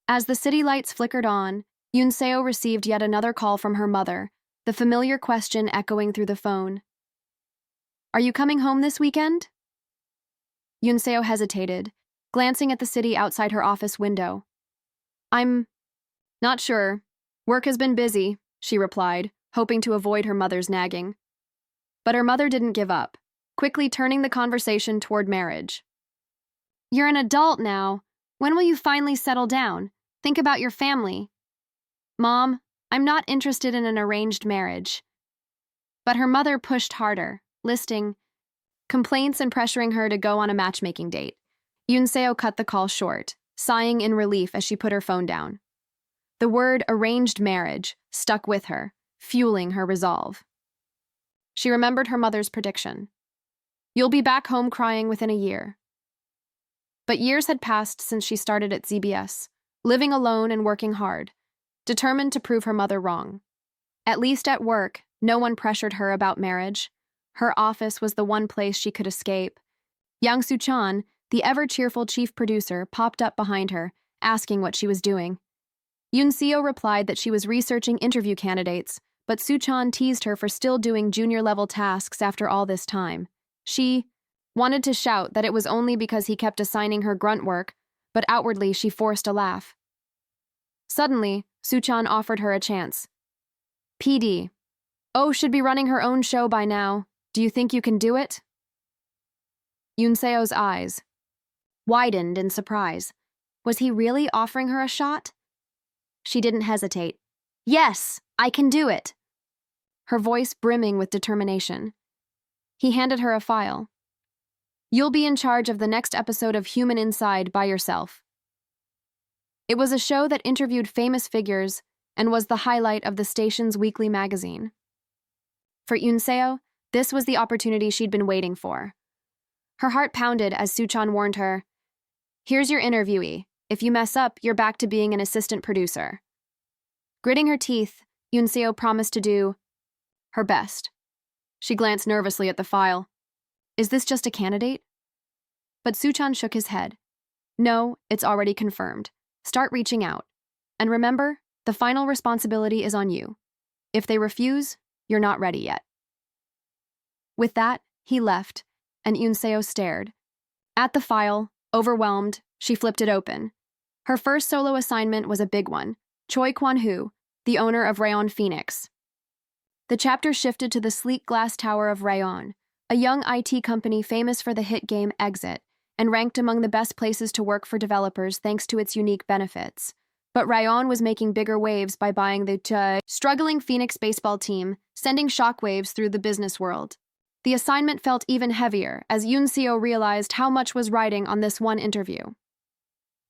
As the city lights flickered on, Yunseo received yet another call from her mother, the familiar question echoing through the phone. "Are you coming home this weekend?" Yunseo hesitated, glancing at the city outside her office window. "I'm not sure. Work has been busy," she replied, hoping to avoid her mother's nagging. But her mother didn't give up, quickly turning the conversation toward marriage. "You're an adult now. When will you finally settle down? Think about your family." "Mom, I'm not interested in an arranged marriage." But her mother pushed harder, listing complaints and pressuring her to go on a matchmaking date. Yunseo cut the call short, sighing in relief as she put her phone down. The word arranged marriage stuck with her, fueling her resolve. She remembered her mother's prediction. "You'll be back home crying within a year." But years had passed since she started at ZBS, living alone and working hard, determined to prove her mother wrong. At least at work, no one pressured her about marriage. Her office was the one place she could escape. Yang Soo-chan, the ever-cheerful chief producer, popped up behind her, asking what she was doing. Yunseo replied that she was researching interview candidates, but Soo-chan teased her for still doing junior-level tasks after all this time. She wanted to shout that it was only because he kept assigning her grunt work, but outwardly she forced a laugh. Suddenly, Soo-chan offered her a chance. "PD. Oh, should be running her own show by now. Do you think you can do it?" Yunseo's eyes widened in surprise. Was he really offering her a shot? She didn't hesitate. "Yes, I can do it," her voice brimming with determination. He handed her a file. "You'll be in charge of the next episode of Human Inside by yourself." It was a show that interviewed famous figures and was the highlight of the station's weekly magazine. For Yunseo, this was the opportunity she'd been waiting for. Her heart pounded as Soo-chan warned her, "Here's your interviewee. If you mess up, you're back to being an assistant producer." Gritting her teeth, Yunseo promised to do her best. She glanced nervously at the file. "Is this just a candidate?" But Soo-chan shook his head. "No, it's already confirmed. Start reaching out. And remember, the final responsibility is on you. If they refuse, you're not ready yet." With that, he left, and Yunseo stared. At the file, overwhelmed, she flipped it open. Her first solo assignment was a big one: Choi Kuanhu, the owner of Rayon Phoenix. The chapter shifted to the sleek glass tower of Rayon, a young IT company famous for the hit game Exit, and ranked among the best places to work for developers thanks to its unique benefits. But Rayon was making bigger waves by buying the struggling Phoenix baseball team, sending shockwaves through the business world. The assignment felt even heavier as Yunseo realized how much was riding on this one interview.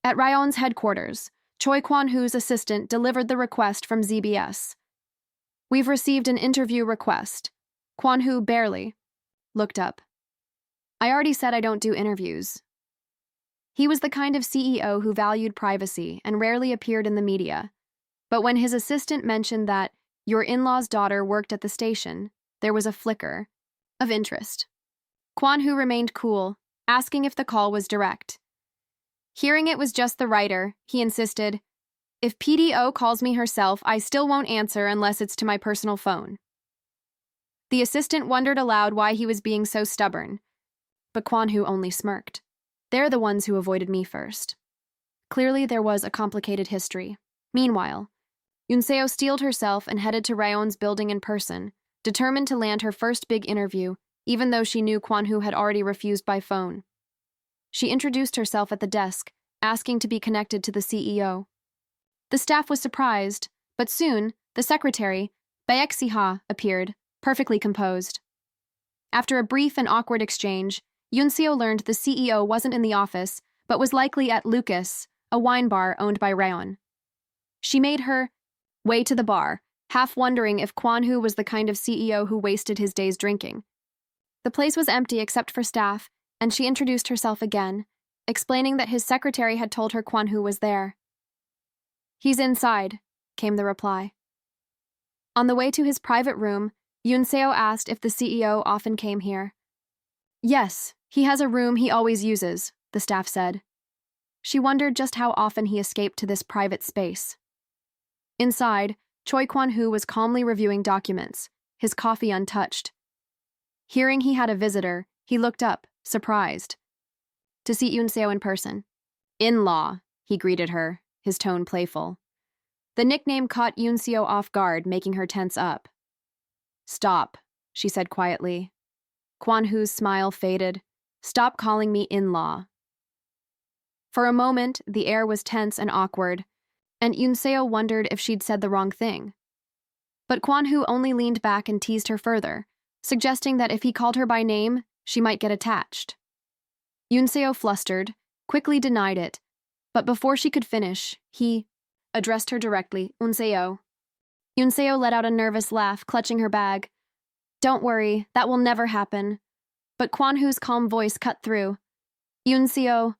At Rayon's headquarters, Choi Kwan-hoo's assistant delivered the request from ZBS. "We've received an interview request." Kwan-hoo barely looked up. "I already said I don't do interviews." He was the kind of CEO who valued privacy and rarely appeared in the media. But when his assistant mentioned that your in-law's daughter worked at the station, there was a flicker of interest. Kuanhu remained cool, asking if the call was direct. Hearing it was just the writer, he insisted, "If PDO calls me herself, I still won't answer unless it's to my personal phone." The assistant wondered aloud why he was being so stubborn, but Kuanhu only smirked. "They're the ones who avoided me first." Clearly there was a complicated history. Meanwhile, Yunseo steeled herself and headed to Rayon's building in person, determined to land her first big interview, even though she knew Kuanhu had already refused by phone. She introduced herself at the desk, asking to be connected to the CEO. The staff was surprised, but soon, the secretary, Baek-si-ha, appeared, perfectly composed. After a brief and awkward exchange, Yunseo learned the CEO wasn't in the office, but was likely at Lucas, a wine bar owned by Rayon. She made her way to the bar, half wondering if Kuanhu was the kind of CEO who wasted his days drinking. The place was empty except for staff, and she introduced herself again, explaining that his secretary had told her Kuanhu was there. "He's inside," came the reply. On the way to his private room, Yunseo asked if the CEO often came here. "Yes, he has a room he always uses," the staff said. She wondered just how often he escaped to this private space. Inside, Choi Kuanhu was calmly reviewing documents, his coffee untouched. Hearing he had a visitor, he looked up, surprised. To see Yoon-seo in person. "In-law," he greeted her, his tone playful. The nickname caught Yoon-seo off guard, making her tense up. "Stop," she said quietly. Kuanhu's smile faded. "Stop calling me in-law." For a moment, the air was tense and awkward, and Yoon-seo wondered if she'd said the wrong thing. But Kuanhu only leaned back and teased her further, suggesting that if he called her by name, she might get attached. Yoon-seo, flustered, quickly denied it, but before she could finish, he addressed her directly, "Yoon-seo." Yoon-seo let out a nervous laugh, clutching her bag. "Don't worry, that will never happen." But Kuanhu's calm voice cut through. "Yoon-seo."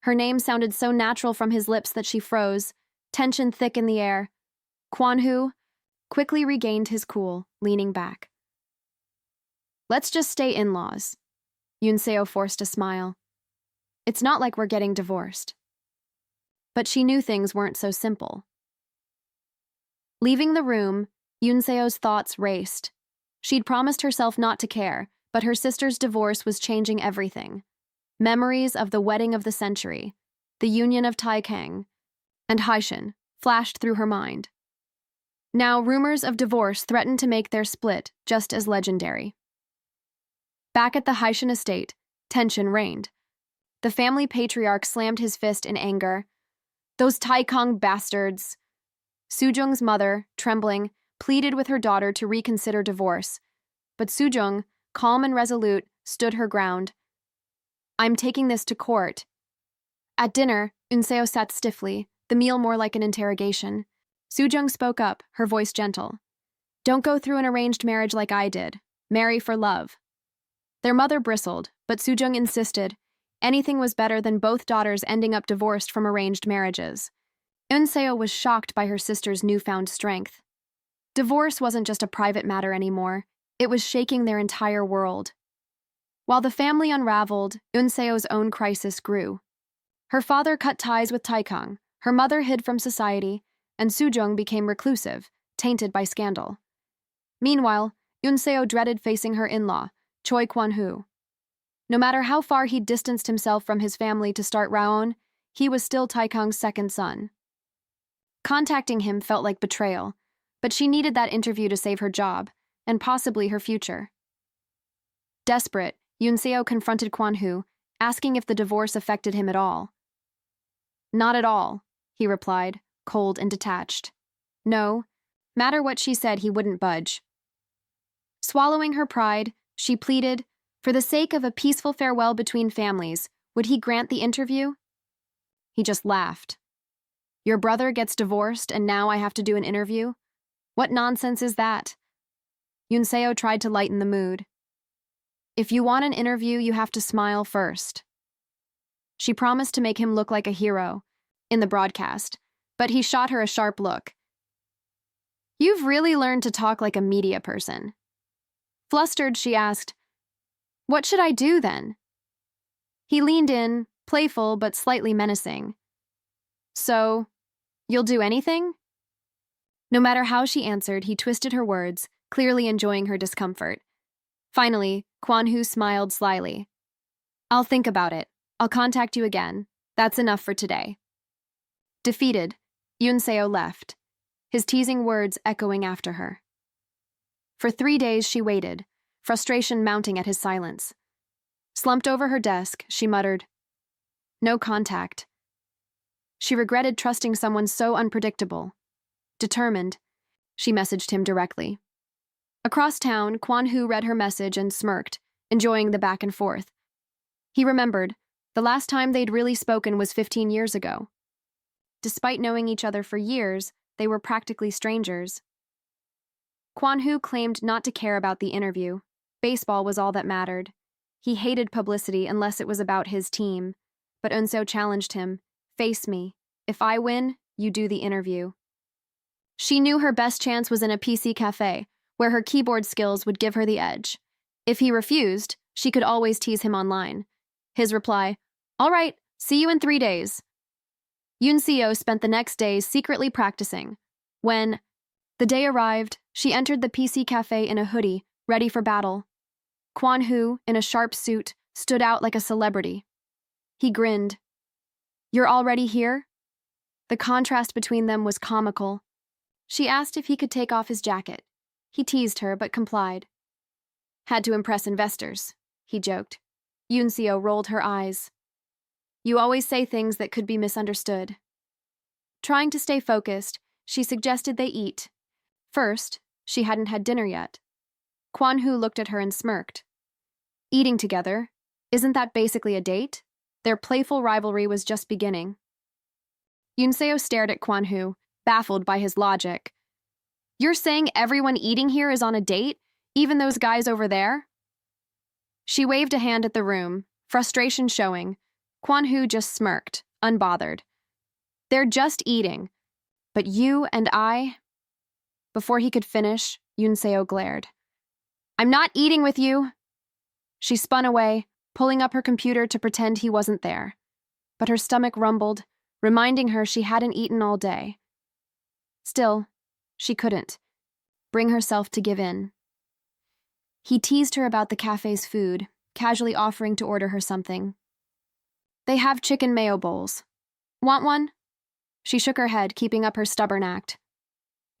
Her name sounded so natural from his lips that she froze, tension thick in the air. Kuanhu quickly regained his cool, leaning back. "Let's just stay in-laws." Yoon-seo forced a smile. "It's not like we're getting divorced." But she knew things weren't so simple. Leaving the room, Yoon-seo's thoughts raced. She'd promised herself not to care, but her sister's divorce was changing everything. Memories of the wedding of the century, the union of Taekang, and Haishin flashed through her mind. Now, rumors of divorce threatened to make their split just as legendary. Back at the Haishin estate, tension reigned. The family patriarch slammed his fist in anger. "Those Taekang bastards!" Soo-jung's mother, trembling, pleaded with her daughter to reconsider divorce, but Soo-jung, calm and resolute, stood her ground. "I'm taking this to court." At dinner, Yoon-seo sat stiffly, the meal more like an interrogation. Soo-jung spoke up, her voice gentle. "Don't go through an arranged marriage like I did. Marry for love." Their mother bristled, but Soo-jung insisted. Anything was better than both daughters ending up divorced from arranged marriages. Yoon-seo was shocked by her sister's newfound strength. Divorce wasn't just a private matter anymore. It was shaking their entire world. While the family unraveled, Yoon-seo's own crisis grew. Her father cut ties with Taekang, her mother hid from society, and Soo-jung became reclusive, tainted by scandal. Meanwhile, Yoon-seo dreaded facing her in-law, Choi Kuanhu. No matter how far he'd distanced himself from his family to start Raon, he was still Taekang's second son. Contacting him felt like betrayal, but she needed that interview to save her job, and possibly her future. Desperate, Yoon-seo confronted Kuanhu, asking if the divorce affected him at all. "Not at all," he replied, cold and detached. No, matter what she said, he wouldn't budge. Swallowing her pride, she pleaded, for the sake of a peaceful farewell between families, would he grant the interview? He just laughed. "Your brother gets divorced and now I have to do an interview? What nonsense is that?" Yoon-seo tried to lighten the mood. "If you want an interview, you have to smile first." She promised to make him look like a hero in the broadcast, but he shot her a sharp look. "You've really learned to talk like a media person." Flustered, she asked, "What should I do then?" He leaned in, playful but slightly menacing. "So, you'll do anything?" No matter how she answered, he twisted her words, clearly enjoying her discomfort. Finally, Kuanhu smiled slyly. "I'll think about it. I'll contact you again. That's enough for today." Defeated, Yoon-seo left, his teasing words echoing after her. For 3 days she waited, frustration mounting at his silence. Slumped over her desk, she muttered, "No contact." She regretted trusting someone so unpredictable. Determined, she messaged him directly. Across town, Kuanhu read her message and smirked, enjoying the back and forth. He remembered, the last time they'd really spoken was 15 years ago. Despite knowing each other for years, they were practically strangers. Kuanhu claimed not to care about the interview. Baseball was all that mattered. He hated publicity unless it was about his team. But Eun-seo challenged him, "Face me. If I win, you do the interview." She knew her best chance was in a PC cafe, where her keyboard skills would give her the edge. If he refused, she could always tease him online. His reply, "All right, See you in 3 days. Yunseo spent the next days secretly practicing. When the day arrived, she entered the PC cafe in a hoodie, ready for battle. Kuanhu, in a sharp suit, stood out like a celebrity. He grinned. You're already here? The contrast between them was comical. She asked if he could take off his jacket. He teased her, but complied. Had to impress investors, he joked. Yunseo rolled her eyes. You always say things that could be misunderstood. Trying to stay focused, she suggested they eat. First, she hadn't had dinner yet. Kuanhu looked at her and smirked. Eating together? Isn't that basically a date? Their playful rivalry was just beginning. Yunseo stared at Kuanhu, baffled by his logic. You're saying everyone eating here is on a date, even those guys over there? She waved a hand at the room, frustration showing. Kuanhu just smirked, unbothered. They're just eating. But you and I... Before he could finish, Yunseo glared. I'm not eating with you. She spun away, pulling up her computer to pretend he wasn't there. But her stomach rumbled, reminding her she hadn't eaten all day. Still, she couldn't bring herself to give in. He teased her about the cafe's food, casually offering to order her something. They have chicken mayo bowls. Want one? She shook her head, keeping up her stubborn act.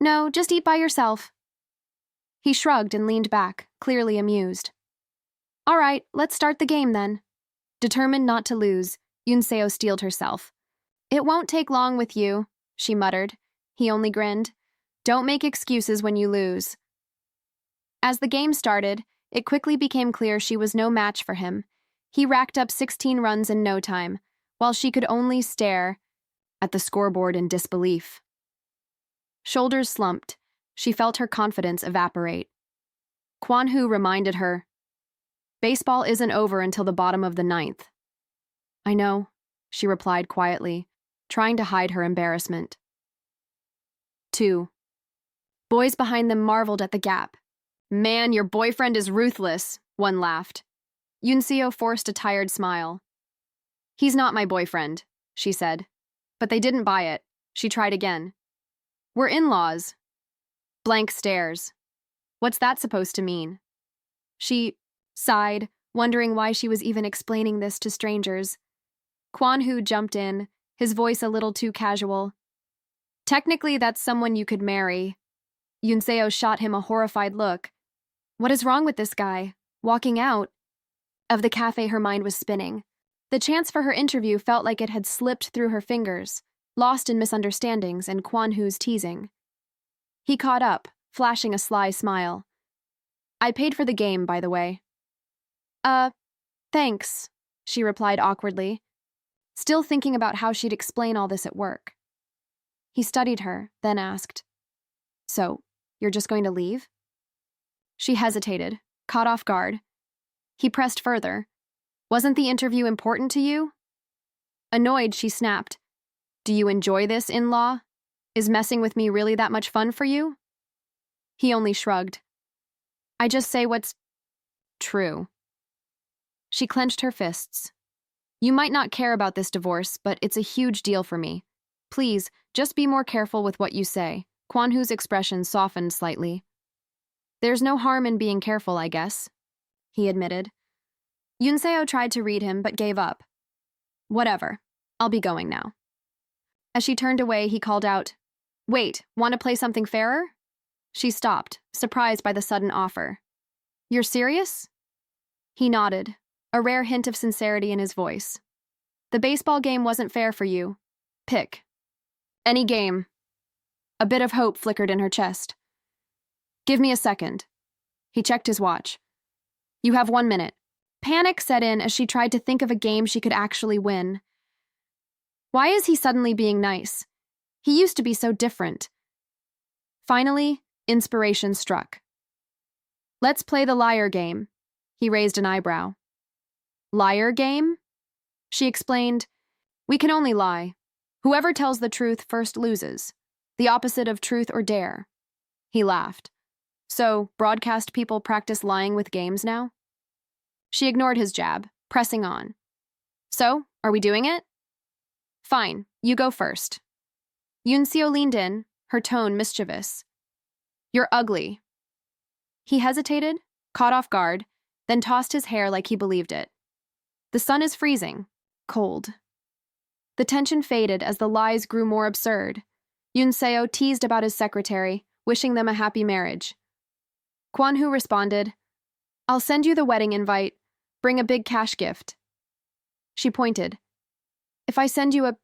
No, just eat by yourself. He shrugged and leaned back, clearly amused. All right, let's start the game then. Determined not to lose, Yunseo steeled herself. It won't take long with you, she muttered. He only grinned. Don't make excuses when you lose. As the game started, it quickly became clear she was no match for him. He racked up 16 runs in no time, while she could only stare at the scoreboard in disbelief. Shoulders slumped. She felt her confidence evaporate. Kuanhu reminded her, baseball isn't over until the bottom of the ninth. I know, she replied quietly, trying to hide her embarrassment. 2. Boys behind them marveled at the gap. Man, your boyfriend is ruthless, one laughed. Yunseo forced a tired smile. He's not my boyfriend, she said. But they didn't buy it. She tried again. We're in-laws. Blank stares. What's that supposed to mean? She sighed, wondering why she was even explaining this to strangers. Kuanhu jumped in, his voice a little too casual. Technically, that's someone you could marry. Yunseo shot him a horrified look. What is wrong with this guy? Walking out? Of the cafe, her mind was spinning. The chance for her interview felt like it had slipped through her fingers, lost in misunderstandings and Kuanhu's teasing. He caught up, flashing a sly smile. I paid for the game, by the way. Thanks, she replied awkwardly, still thinking about how she'd explain all this at work. He studied her, then asked, So, you're just going to leave? She hesitated, caught off guard. He pressed further. Wasn't the interview important to you? Annoyed, she snapped. Do you enjoy this, in-law? Is messing with me really that much fun for you? He only shrugged. I just say what's true. She clenched her fists. You might not care about this divorce, but it's a huge deal for me. Please, just be more careful with what you say. Kuanhu's expression softened slightly. There's no harm in being careful, I guess, he admitted. Yunseo tried to read him, but gave up. Whatever. I'll be going now. As she turned away, he called out, Wait, want to play something fairer? She stopped, surprised by the sudden offer. You're serious? He nodded, a rare hint of sincerity in his voice. The baseball game wasn't fair for you. Pick. Any game. A bit of hope flickered in her chest. Give me a second. He checked his watch. You have 1 minute. Panic set in as she tried to think of a game she could actually win. Why is he suddenly being nice? He used to be so different. Finally, inspiration struck. Let's play the liar game. He raised an eyebrow. Liar game? She explained, We can only lie. Whoever tells the truth first loses. The opposite of truth or dare. He laughed. So, broadcast people practice lying with games now? She ignored his jab, pressing on. So, are we doing it? Fine, you go first. Yunseo leaned in, her tone mischievous. You're ugly. He hesitated, caught off guard, then tossed his hair like he believed it. The sun is freezing. Cold. The tension faded as the lies grew more absurd. Yunseo teased about his secretary, wishing them a happy marriage. Kuanhu responded, I'll send you the wedding invite. Bring a big cash gift. She pointed. If I send you a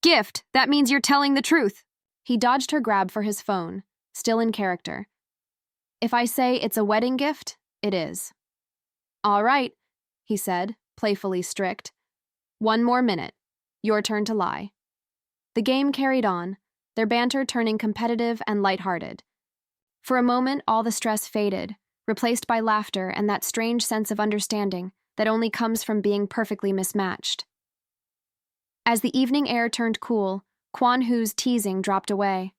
gift, that means you're telling the truth. He dodged her grab for his phone, still in character. If I say it's a wedding gift, it is. All right, he said, playfully strict. One more minute. Your turn to lie. The game carried on, their banter turning competitive and lighthearted. For a moment, all the stress faded, replaced by laughter and that strange sense of understanding that only comes from being perfectly mismatched. As the evening air turned cool, Kuanhu's teasing dropped away.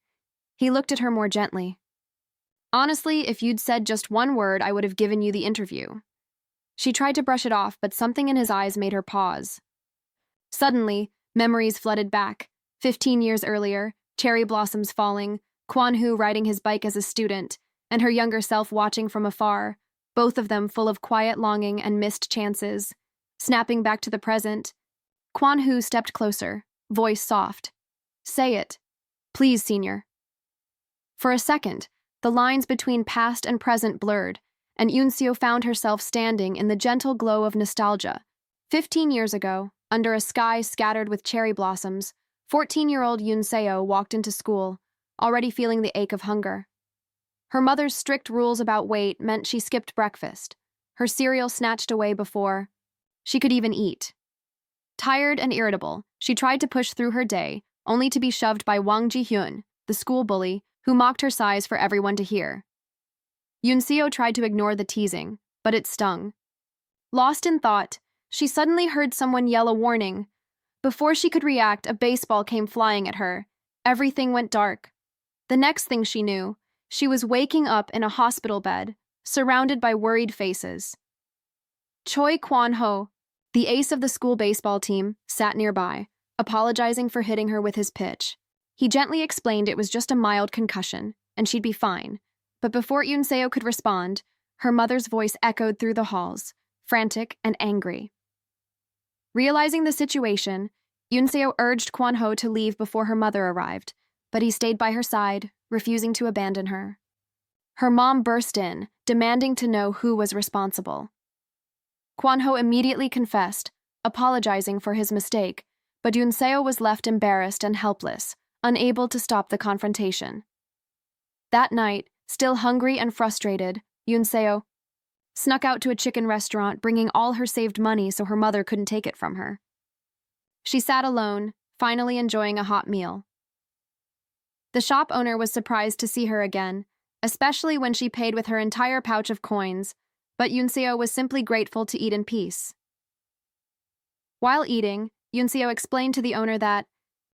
He looked at her more gently. Honestly, if you'd said just one word, I would have given you the interview. She tried to brush it off, but something in his eyes made her pause. Suddenly, memories flooded back. 15 years earlier, cherry blossoms falling, Kuanhu riding his bike as a student, and her younger self watching from afar, both of them full of quiet longing and missed chances. Snapping back to the present, Kuanhu stepped closer, voice soft. Say it. Please, senior. For a second, the lines between past and present blurred, and Yunseo found herself standing in the gentle glow of nostalgia. 15 years ago, under a sky scattered with cherry blossoms, 14-year-old Yunseo walked into school, already feeling the ache of hunger. Her mother's strict rules about weight meant she skipped breakfast, her cereal snatched away before she could even eat. Tired and irritable, she tried to push through her day, only to be shoved by Wang Ji-hyun, the school bully, who mocked her size for everyone to hear. Yunseo tried to ignore the teasing, but it stung. Lost in thought, she suddenly heard someone yell a warning. Before she could react, a baseball came flying at her. Everything went dark. The next thing she knew, she was waking up in a hospital bed, surrounded by worried faces. Choi Kuanhu, the ace of the school baseball team, sat nearby, apologizing for hitting her with his pitch. He gently explained it was just a mild concussion, and she'd be fine. But before Yunseo could respond, her mother's voice echoed through the halls, frantic and angry. Realizing the situation, Yunseo urged Kuanhu to leave before her mother arrived, but he stayed by her side, refusing to abandon her. Her mom burst in, demanding to know who was responsible. Kuanhu immediately confessed, apologizing for his mistake, but Yunseo was left embarrassed and helpless, unable to stop the confrontation. That night, still hungry and frustrated, Yunseo snuck out to a chicken restaurant, bringing all her saved money so her mother couldn't take it from her. She sat alone, finally enjoying a hot meal. The shop owner was surprised to see her again, especially when she paid with her entire pouch of coins, but Yunseo was simply grateful to eat in peace. While eating, Yunseo explained to the owner that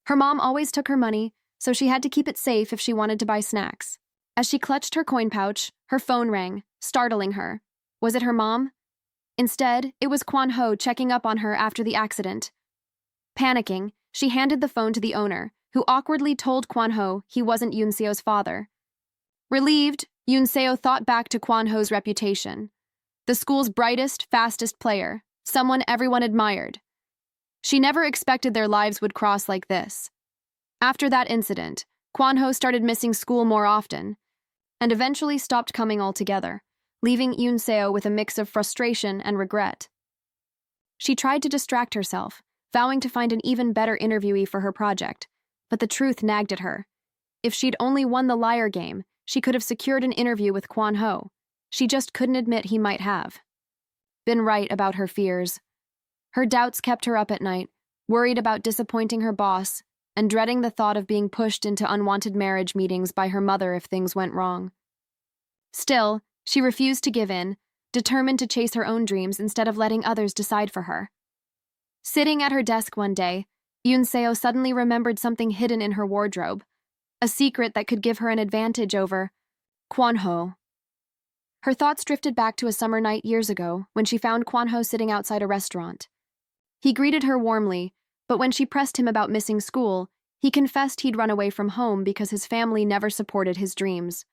her mom always took her money, so she had to keep it safe if she wanted to buy snacks. As she clutched her coin pouch, her phone rang, startling her. Was it her mom? Instead, it was Kuanhu checking up on her after the accident. Panicking, she handed the phone to the owner, who awkwardly told Kuanhu he wasn't Yunseo's father. Relieved, Yunseo thought back to Kuanhu's reputation. The school's brightest, fastest player, someone everyone admired. She never expected their lives would cross like this. After that incident, Kuanhu started missing school more often, and eventually stopped coming altogether, leaving Yunseo with a mix of frustration and regret. She tried to distract herself, vowing to find an even better interviewee for her project, but the truth nagged at her. If she'd only won the liar game, she could have secured an interview with Kuanhu. She just couldn't admit he might have been right about her fears. Her doubts kept her up at night, worried about disappointing her boss, and dreading the thought of being pushed into unwanted marriage meetings by her mother if things went wrong. Still, she refused to give in, determined to chase her own dreams instead of letting others decide for her. Sitting at her desk one day, Yunseo suddenly remembered something hidden in her wardrobe, a secret that could give her an advantage over Kuanhu. Her thoughts drifted back to a summer night years ago when she found Kuanhu sitting outside a restaurant. He greeted her warmly, But when she pressed him about missing school, he confessed he'd run away from home because his family never supported his dreams.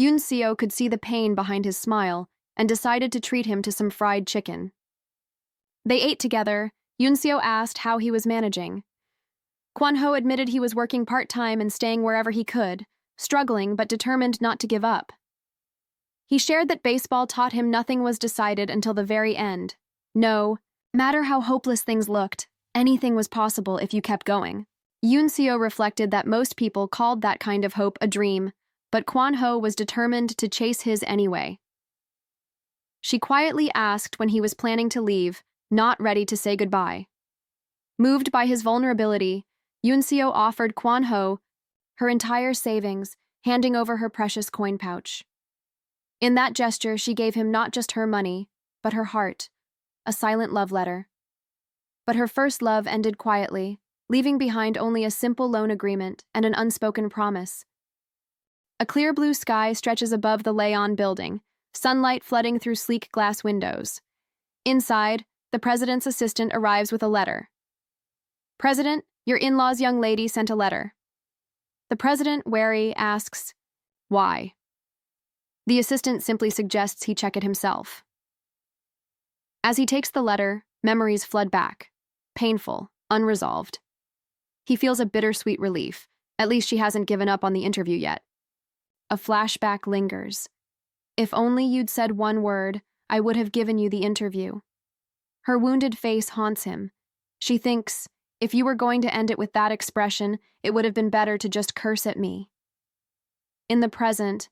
Yoon Seo could see the pain behind his smile and decided to treat him to some fried chicken. They ate together. Yoon Seo asked how he was managing. Kuanhu admitted he was working part-time and staying wherever he could, struggling but determined not to give up. He shared that baseball taught him nothing was decided until the very end. No matter how hopeless things looked, anything was possible if you kept going. Yoon Seo reflected that most people called that kind of hope a dream, but Kuanhu was determined to chase his anyway. She quietly asked when he was planning to leave, not ready to say goodbye. Moved by his vulnerability, Yoon Seo offered Kuanhu her entire savings, handing over her precious coin pouch. In that gesture, she gave him not just her money, but her heart, a silent love letter. But her first love ended quietly, leaving behind only a simple loan agreement and an unspoken promise. A clear blue sky stretches above the Leon building, sunlight flooding through sleek glass windows. Inside, the president's assistant arrives with a letter. "President, your in-law's young lady sent a letter." The president, wary, asks, "Why?" The assistant simply suggests he check it himself. As he takes the letter, memories flood back, painful, unresolved. He feels a bittersweet relief. At least she hasn't given up on the interview yet. A flashback lingers. "If only you'd said one word, I would have given you the interview." Her wounded face haunts him. She thinks, if you were going to end it with that expression, it would have been better to just curse at me. In the present,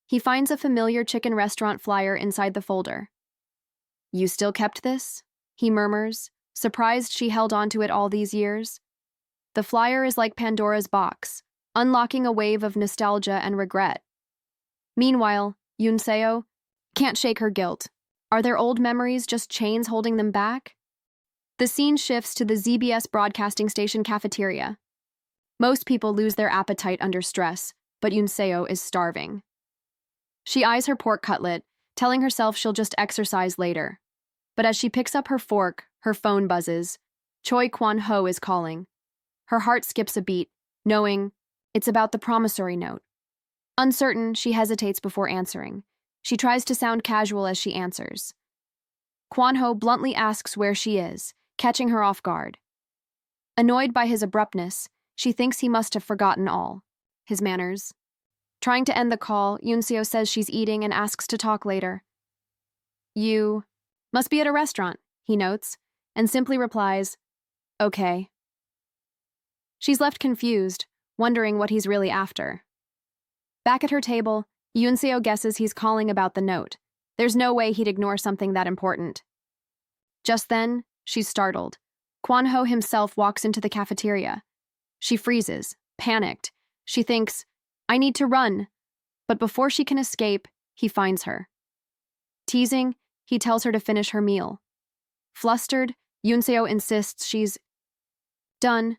he finds a familiar chicken restaurant flyer inside the folder. "You still kept this?" he murmurs, surprised she held on to it all these years. The flyer is like Pandora's box, unlocking a wave of nostalgia and regret. Meanwhile, Yoon Seo can't shake her guilt. Are their old memories just chains holding them back? The scene shifts to the ZBS broadcasting station cafeteria. Most people lose their appetite under stress, but Yoon Seo is starving. She eyes her pork cutlet, telling herself she'll just exercise later. But as she picks up her fork, her phone buzzes. Choi Kuanhu is calling. Her heart skips a beat, knowing it's about the promissory note. Uncertain, she hesitates before answering. She tries to sound casual as she answers. Kuanhu bluntly asks where she is, catching her off guard. Annoyed by his abruptness, she thinks he must have forgotten all. His manners. Trying to end the call, Yoon Seo says she's eating and asks to talk later. "You must be at a restaurant," he notes, and simply replies, "Okay." She's left confused, wondering what he's really after. Back at her table, Yoon Seo guesses he's calling about the note. There's no way he'd ignore something that important. Just then, she's startled. Kuanhu himself walks into the cafeteria. She freezes, panicked. She thinks, "I need to run." But before she can escape, he finds her. Teasing, he tells her to finish her meal. Flustered, Yoon Seo insists she's done.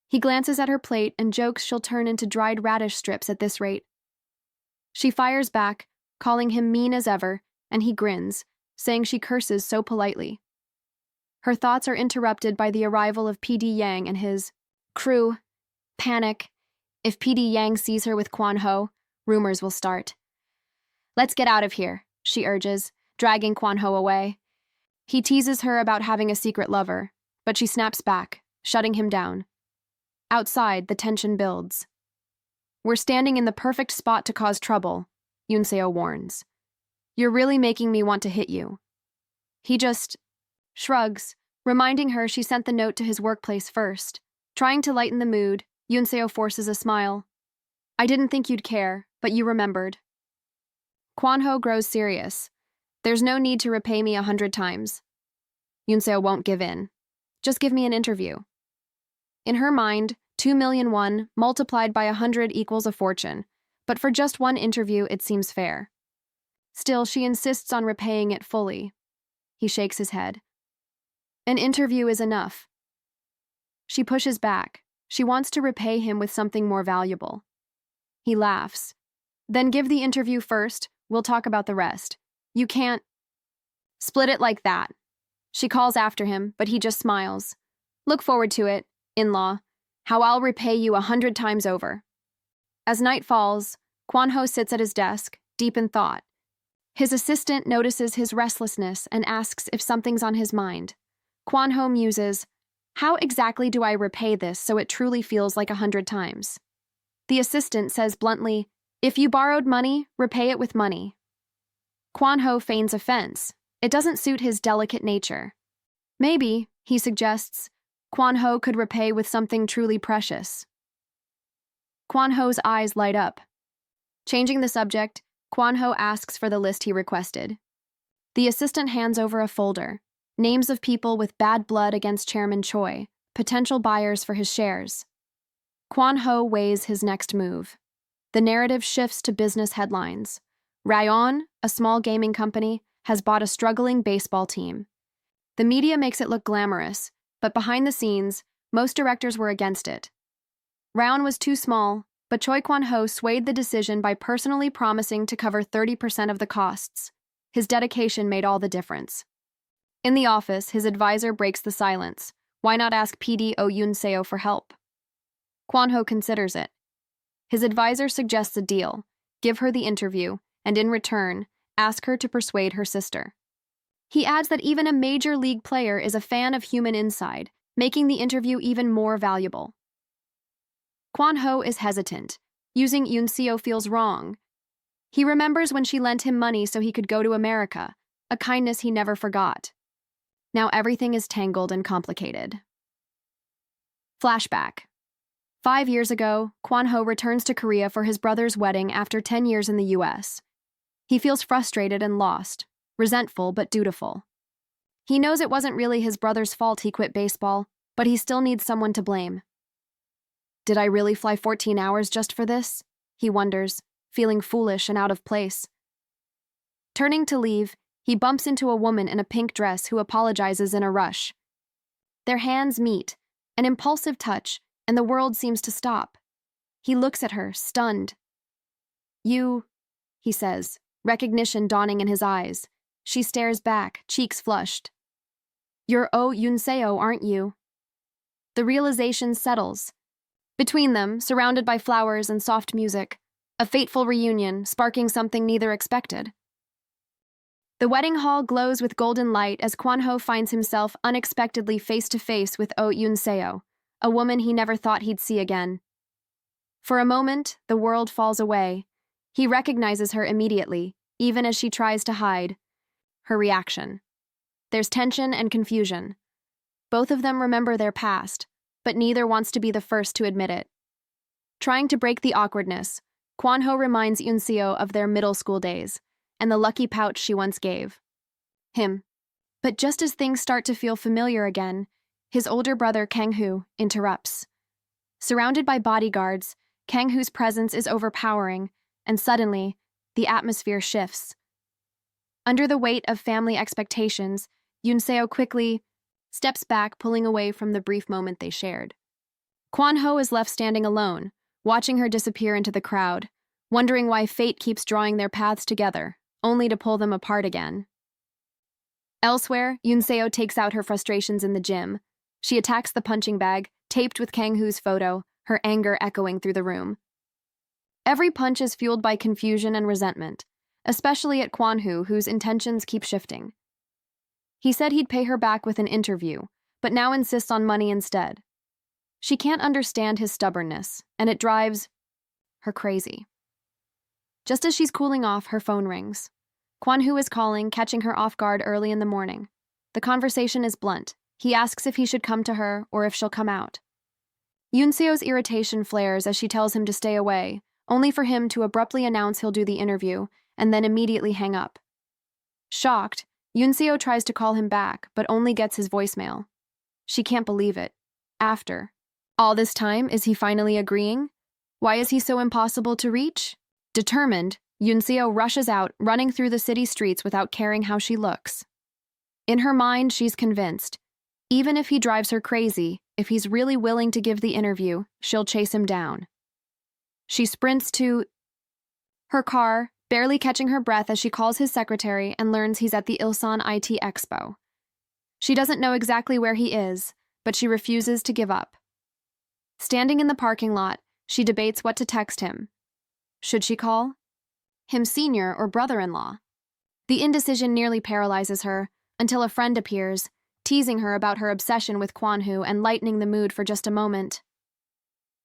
He glances at her plate and jokes she'll turn into dried radish strips at this rate. She fires back, calling him mean as ever, and he grins, saying she curses so politely. Her thoughts are interrupted by the arrival of PD Yang and his crew. Panic. If PD Yang sees her with Kuanhu, rumors will start. "Let's get out of here," she urges, dragging Kuanhu away. He teases her about having a secret lover, but she snaps back, shutting him down. Outside, the tension builds. "We're standing in the perfect spot to cause trouble," Yoon Seo warns. "You're really making me want to hit you." He just shrugs, reminding her she sent the note to his workplace first. Trying to lighten the mood, Yoon Seo forces a smile. "I didn't think you'd care, but you remembered." Kuanhu grows serious. "There's no need to repay me 100 times. Yoon Seo won't give in. "Just give me an interview." In her mind, 2 million won multiplied by 100 equals a fortune, but for just one interview it seems fair. Still, she insists on repaying it fully. He shakes his head. An interview is enough. She pushes back. She wants to repay him with something more valuable. He laughs. "Then give the interview first, we'll talk about the rest. You can't split it like that." She calls after him, but he just smiles. Look forward to it, in-law, how I'll repay you 100 times over. As night falls, Kuanhu sits at his desk, deep in thought. His assistant notices his restlessness and asks if something's on his mind. Kuanhu muses, how exactly do I repay this so it truly feels like 100 times? The assistant says bluntly, if you borrowed money, repay it with money. Kuanhu feigns offense. It doesn't suit his delicate nature. Maybe, he suggests, Kuanhu could repay with something truly precious. Kuanhu's eyes light up. Changing the subject, Kuanhu asks for the list he requested. The assistant hands over a folder, names of people with bad blood against Chairman Choi, potential buyers for his shares. Kuanhu weighs his next move. The narrative shifts to business headlines. Rayon, a small gaming company, has bought a struggling baseball team. The media makes it look glamorous, but behind the scenes, most directors were against it. Rayon was too small, but Choi Kuanhu swayed the decision by personally promising to cover 30% of the costs. His dedication made all the difference. In the office, his advisor breaks the silence. Why not ask PD Oh Yoon-seo for help? Kuanhu considers it. His advisor suggests a deal, give her the interview, and in return, ask her to persuade her sister. He adds that even a major league player is a fan of human inside, making the interview even more valuable. Kuanhu is hesitant. Using Yoon-seo feels wrong. He remembers when she lent him money so he could go to America, a kindness he never forgot. Now everything is tangled and complicated. Flashback. 5 years ago, Kuanhu returns to Korea for his brother's wedding after 10 years in the US. He feels frustrated and lost, resentful but dutiful. He knows it wasn't really his brother's fault he quit baseball, but he still needs someone to blame. Did I really fly 14 hours just for this? He wonders, feeling foolish and out of place. Turning to leave, he bumps into a woman in a pink dress who apologizes in a rush. Their hands meet, an impulsive touch, and the world seems to stop. He looks at her, stunned. You, he says, recognition dawning in his eyes. She stares back, cheeks flushed. You're Oh Yoon-seo, aren't you? The realization settles. Between them, surrounded by flowers and soft music, a fateful reunion, sparking something neither expected. The wedding hall glows with golden light as Kuanhu finds himself unexpectedly face-to-face with Oh Yoon-seo, a woman he never thought he'd see again. For a moment, the world falls away. He recognizes her immediately, even as she tries to hide. Her reaction. There's tension and confusion. Both of them remember their past, but neither wants to be the first to admit it. Trying to break the awkwardness, Kuanhu reminds Yoon-seo of their middle school days and the lucky pouch she once gave him. But just as things start to feel familiar again, his older brother Kang-hoo interrupts. Surrounded by bodyguards, Kang-hoo's presence is overpowering, and suddenly, the atmosphere shifts. Under the weight of family expectations, Yoon-seo quickly steps back, pulling away from the brief moment they shared. Kuanhu is left standing alone, watching her disappear into the crowd, wondering why fate keeps drawing their paths together, only to pull them apart again. Elsewhere, Yoon-seo takes out her frustrations in the gym. She attacks the punching bag, taped with Kang-hoo's photo, her anger echoing through the room. Every punch is fueled by confusion and resentment, especially at Kuanhu, whose intentions keep shifting. He said he'd pay her back with an interview, but now insists on money instead. She can't understand his stubbornness, and it drives her crazy. Just as she's cooling off, her phone rings. Kuanhu is calling, catching her off guard early in the morning. The conversation is blunt. He asks if he should come to her or if she'll come out. Yoon-seo's irritation flares as she tells him to stay away, only for him to abruptly announce he'll do the interview and then immediately hang up. Shocked, Yoon-seo tries to call him back, but only gets his voicemail. She can't believe it. After all this time, is he finally agreeing? Why is he so impossible to reach? Determined, Yoon-seo rushes out, running through the city streets without caring how she looks. In her mind, she's convinced. Even if he drives her crazy, if he's really willing to give the interview, she'll chase him down. She sprints to her car, barely catching her breath as she calls his secretary and learns he's at the Ilsan IT Expo. She doesn't know exactly where he is, but she refuses to give up. Standing in the parking lot, she debates what to text him. Should she call him senior or brother-in-law? The indecision nearly paralyzes her until a friend appears, teasing her about her obsession with Kuanhu and lightening the mood for just a moment.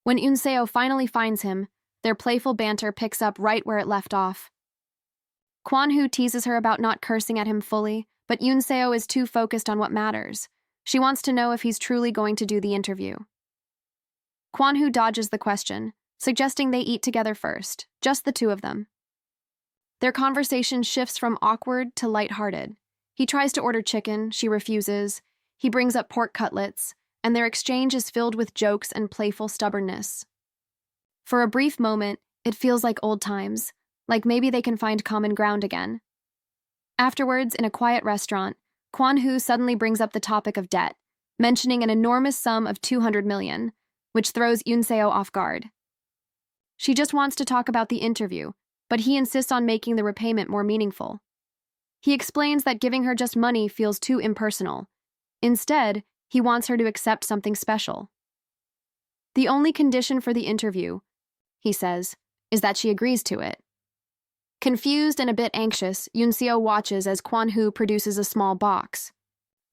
When Yunseo finally finds him, their playful banter picks up right where it left off. Kuanhu teases her about not cursing at him fully, but Yunseo is too focused on what matters. She wants to know if he's truly going to do the interview. Kuanhu dodges the question, suggesting they eat together first, just the two of them. Their conversation shifts from awkward to lighthearted. He tries to order chicken, she refuses. He brings up pork cutlets, and their exchange is filled with jokes and playful stubbornness. For a brief moment, it feels like old times, like maybe they can find common ground again. Afterwards, in a quiet restaurant, Kuanhu suddenly brings up the topic of debt, mentioning an enormous sum of 200 million, which throws Yunseo off guard. She just wants to talk about the interview, but he insists on making the repayment more meaningful. He explains that giving her just money feels too impersonal. Instead, he wants her to accept something special. The only condition for the interview, he says, is that she agrees to it. Confused and a bit anxious, Yunseo watches as Kuanhu produces a small box.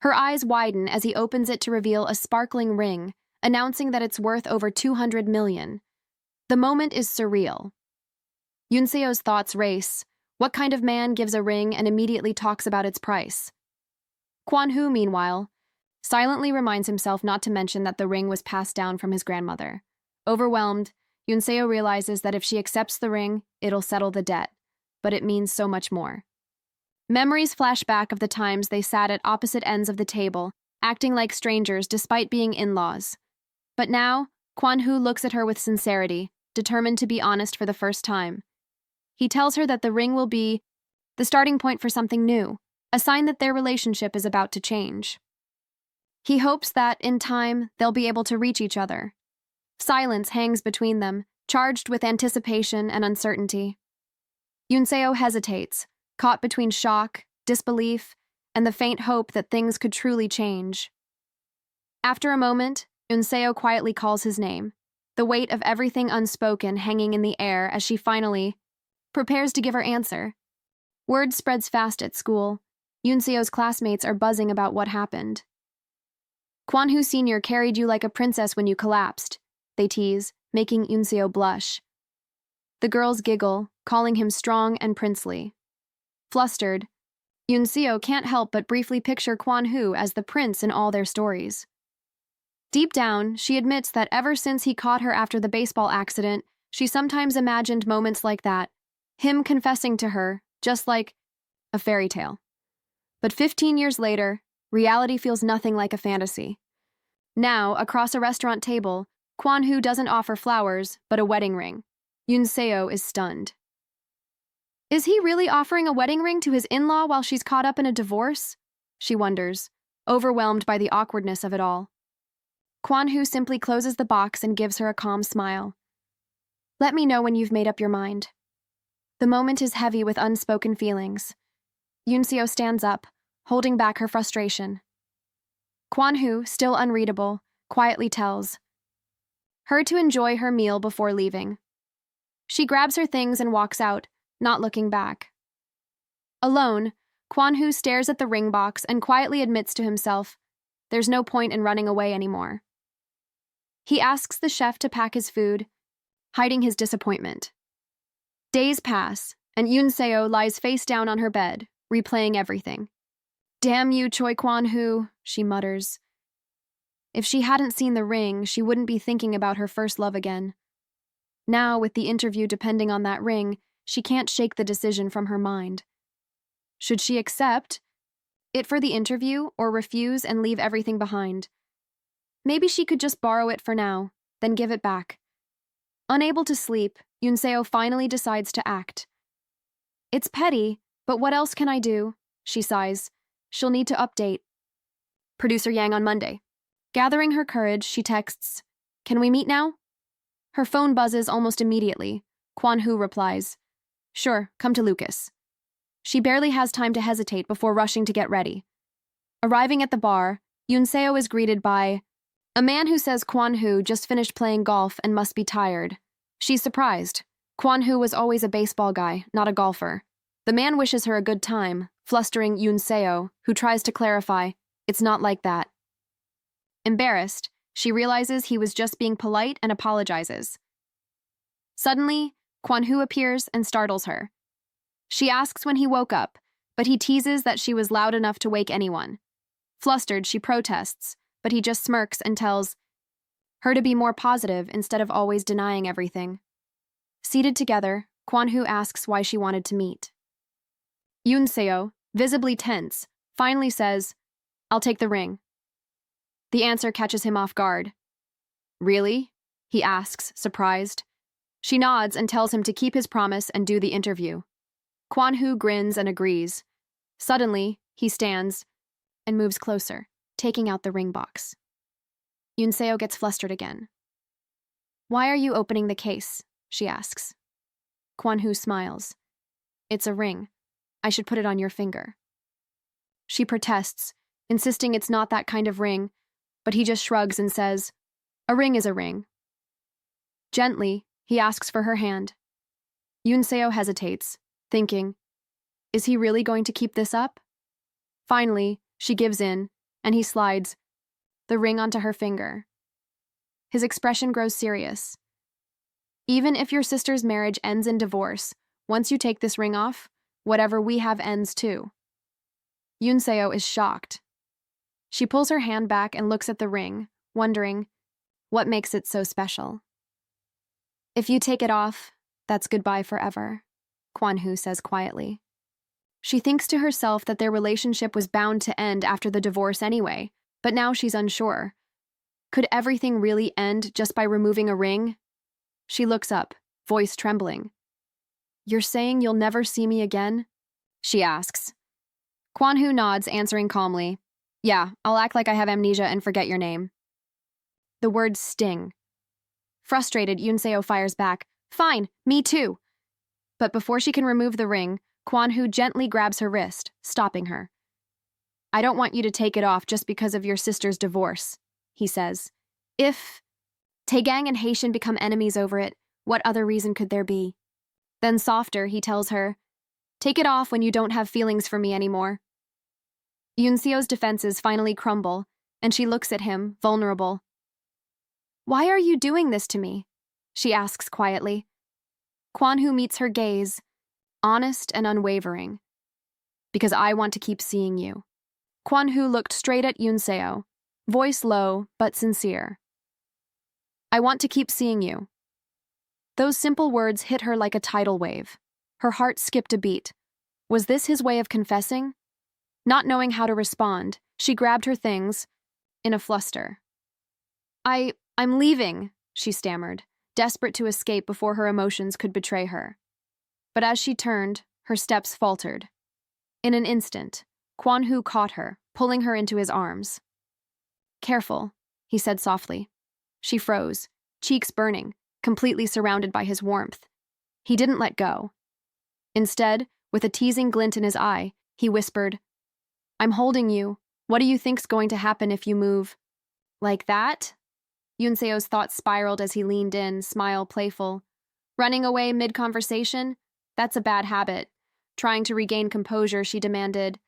Her eyes widen as he opens it to reveal a sparkling ring, announcing that it's worth over 200 million. The moment is surreal. Yunseo's thoughts race. What kind of man gives a ring and immediately talks about its price? Kuanhu, meanwhile, silently reminds himself not to mention that the ring was passed down from his grandmother. Overwhelmed, Yunseo realizes that if she accepts the ring, it'll settle the debt, but it means so much more. Memories flash back of the times they sat at opposite ends of the table, acting like strangers despite being in-laws. But now, Kuanhu looks at her with sincerity, determined to be honest for the first time. He tells her that the ring will be the starting point for something new, a sign that their relationship is about to change. He hopes that, in time, they'll be able to reach each other. Silence hangs between them, charged with anticipation and uncertainty. Yunseo hesitates, caught between shock, disbelief, and the faint hope that things could truly change. After a moment, Yunseo quietly calls his name, the weight of everything unspoken hanging in the air as she finally prepares to give her answer. Word spreads fast at school. Yunseo's classmates are buzzing about what happened. Kuanhu Sr. carried you like a princess when you collapsed, they tease, making Yunseo blush. The girls giggle, calling him strong and princely. Flustered, Yunseo can't help but briefly picture Kuanhu as the prince in all their stories. Deep down, she admits that ever since he caught her after the baseball accident, she sometimes imagined moments like that, him confessing to her, just like a fairy tale. But 15 years later, reality feels nothing like a fantasy. Now, across a restaurant table, Kuanhu doesn't offer flowers, but a wedding ring. Yunseo is stunned. Is he really offering a wedding ring to his in-law while she's caught up in a divorce? She wonders, overwhelmed by the awkwardness of it all. Kuanhu simply closes the box and gives her a calm smile. Let me know when you've made up your mind. The moment is heavy with unspoken feelings. Yunseo stands up, holding back her frustration. Kuanhu, still unreadable, quietly tells her to enjoy her meal before leaving. She grabs her things and walks out, not looking back. Alone, Kuanhu stares at the ring box and quietly admits to himself, there's no point in running away anymore. He asks the chef to pack his food, hiding his disappointment. Days pass, and Yunseo lies face down on her bed, replaying everything. Damn you, Choi Kuanhu, she mutters. If she hadn't seen the ring, she wouldn't be thinking about her first love again. Now, with the interview depending on that ring, she can't shake the decision from her mind. Should she accept it for the interview or refuse and leave everything behind? Maybe she could just borrow it for now, then give it back. Unable to sleep, Yunseo finally decides to act. It's petty, but what else can I do? She sighs. She'll need to update Producer Yang on Monday. Gathering her courage, she texts, "Can we meet now?" Her phone buzzes almost immediately. Kuanhu replies, "Sure, come to Lucas." She barely has time to hesitate before rushing to get ready. Arriving at the bar, Yunseo is greeted by A man who says Kuanhu just finished playing golf and must be tired. She's surprised. Kuanhu was always a baseball guy, not a golfer. The man wishes her a good time, flustering Yunseo, who tries to clarify, it's not like that. Embarrassed, she realizes he was just being polite and apologizes. Suddenly, Kuanhu appears and startles her. She asks when he woke up, but he teases that she was loud enough to wake anyone. Flustered, she protests, but he just smirks and tells her to be more positive instead of always denying everything. Seated together, Kuanhu asks why she wanted to meet. Yunseo, visibly tense, finally says, I'll take the ring. The answer catches him off guard. Really? He asks, surprised. She nods and tells him to keep his promise and do the interview. Kuanhu grins and agrees. Suddenly, he stands and moves closer, taking out the ring box. Yunseo gets flustered again. Why are you opening the case? She asks. Kuanhu smiles. It's a ring. I should put it on your finger. She protests, insisting it's not that kind of ring, but he just shrugs and says, a ring is a ring. Gently, he asks for her hand. Yunseo hesitates, thinking, is he really going to keep this up? Finally, she gives in, and he slides the ring onto her finger. His expression grows serious. Even if your sister's marriage ends in divorce, once you take this ring off, whatever we have ends too. Yunseo is shocked. She pulls her hand back and looks at the ring, wondering, what makes it so special? If you take it off, that's goodbye forever, Kuanhu says quietly. She thinks to herself that their relationship was bound to end after the divorce anyway, but now she's unsure. Could everything really end just by removing a ring? She looks up, voice trembling. You're saying you'll never see me again? She asks. Kuanhu nods, answering calmly. Yeah, I'll act like I have amnesia and forget your name. The words sting. Frustrated, Yunseo fires back. Fine, me too. But before she can remove the ring, Kuanhu gently grabs her wrist, stopping her. I don't want you to take it off just because of your sister's divorce, he says. If Taegang and Haitian become enemies over it, what other reason could there be? Then softer, he tells her, take it off when you don't have feelings for me anymore. Yunseo's defenses finally crumble, and she looks at him, vulnerable. Why are you doing this to me? She asks quietly. Kuanhu meets her gaze, honest and unwavering. Because I want to keep seeing you. Kuanhu looked straight at Yunseo, voice low but sincere. I want to keep seeing you. Those simple words hit her like a tidal wave. Her heart skipped a beat. Was this his way of confessing? Not knowing how to respond, she grabbed her things in a fluster. I'm leaving, she stammered, desperate to escape before her emotions could betray her. But as she turned, her steps faltered. In an instant, Kuanhu caught her, pulling her into his arms. Careful, he said softly. She froze, cheeks burning, completely surrounded by his warmth. He didn't let go. Instead, with a teasing glint in his eye, he whispered, I'm holding you. What do you think's going to happen if you move? Like that? Yunseo's thoughts spiraled as he leaned in, smile playful. Running away mid-conversation? That's a bad habit. Trying to regain composure, she demanded.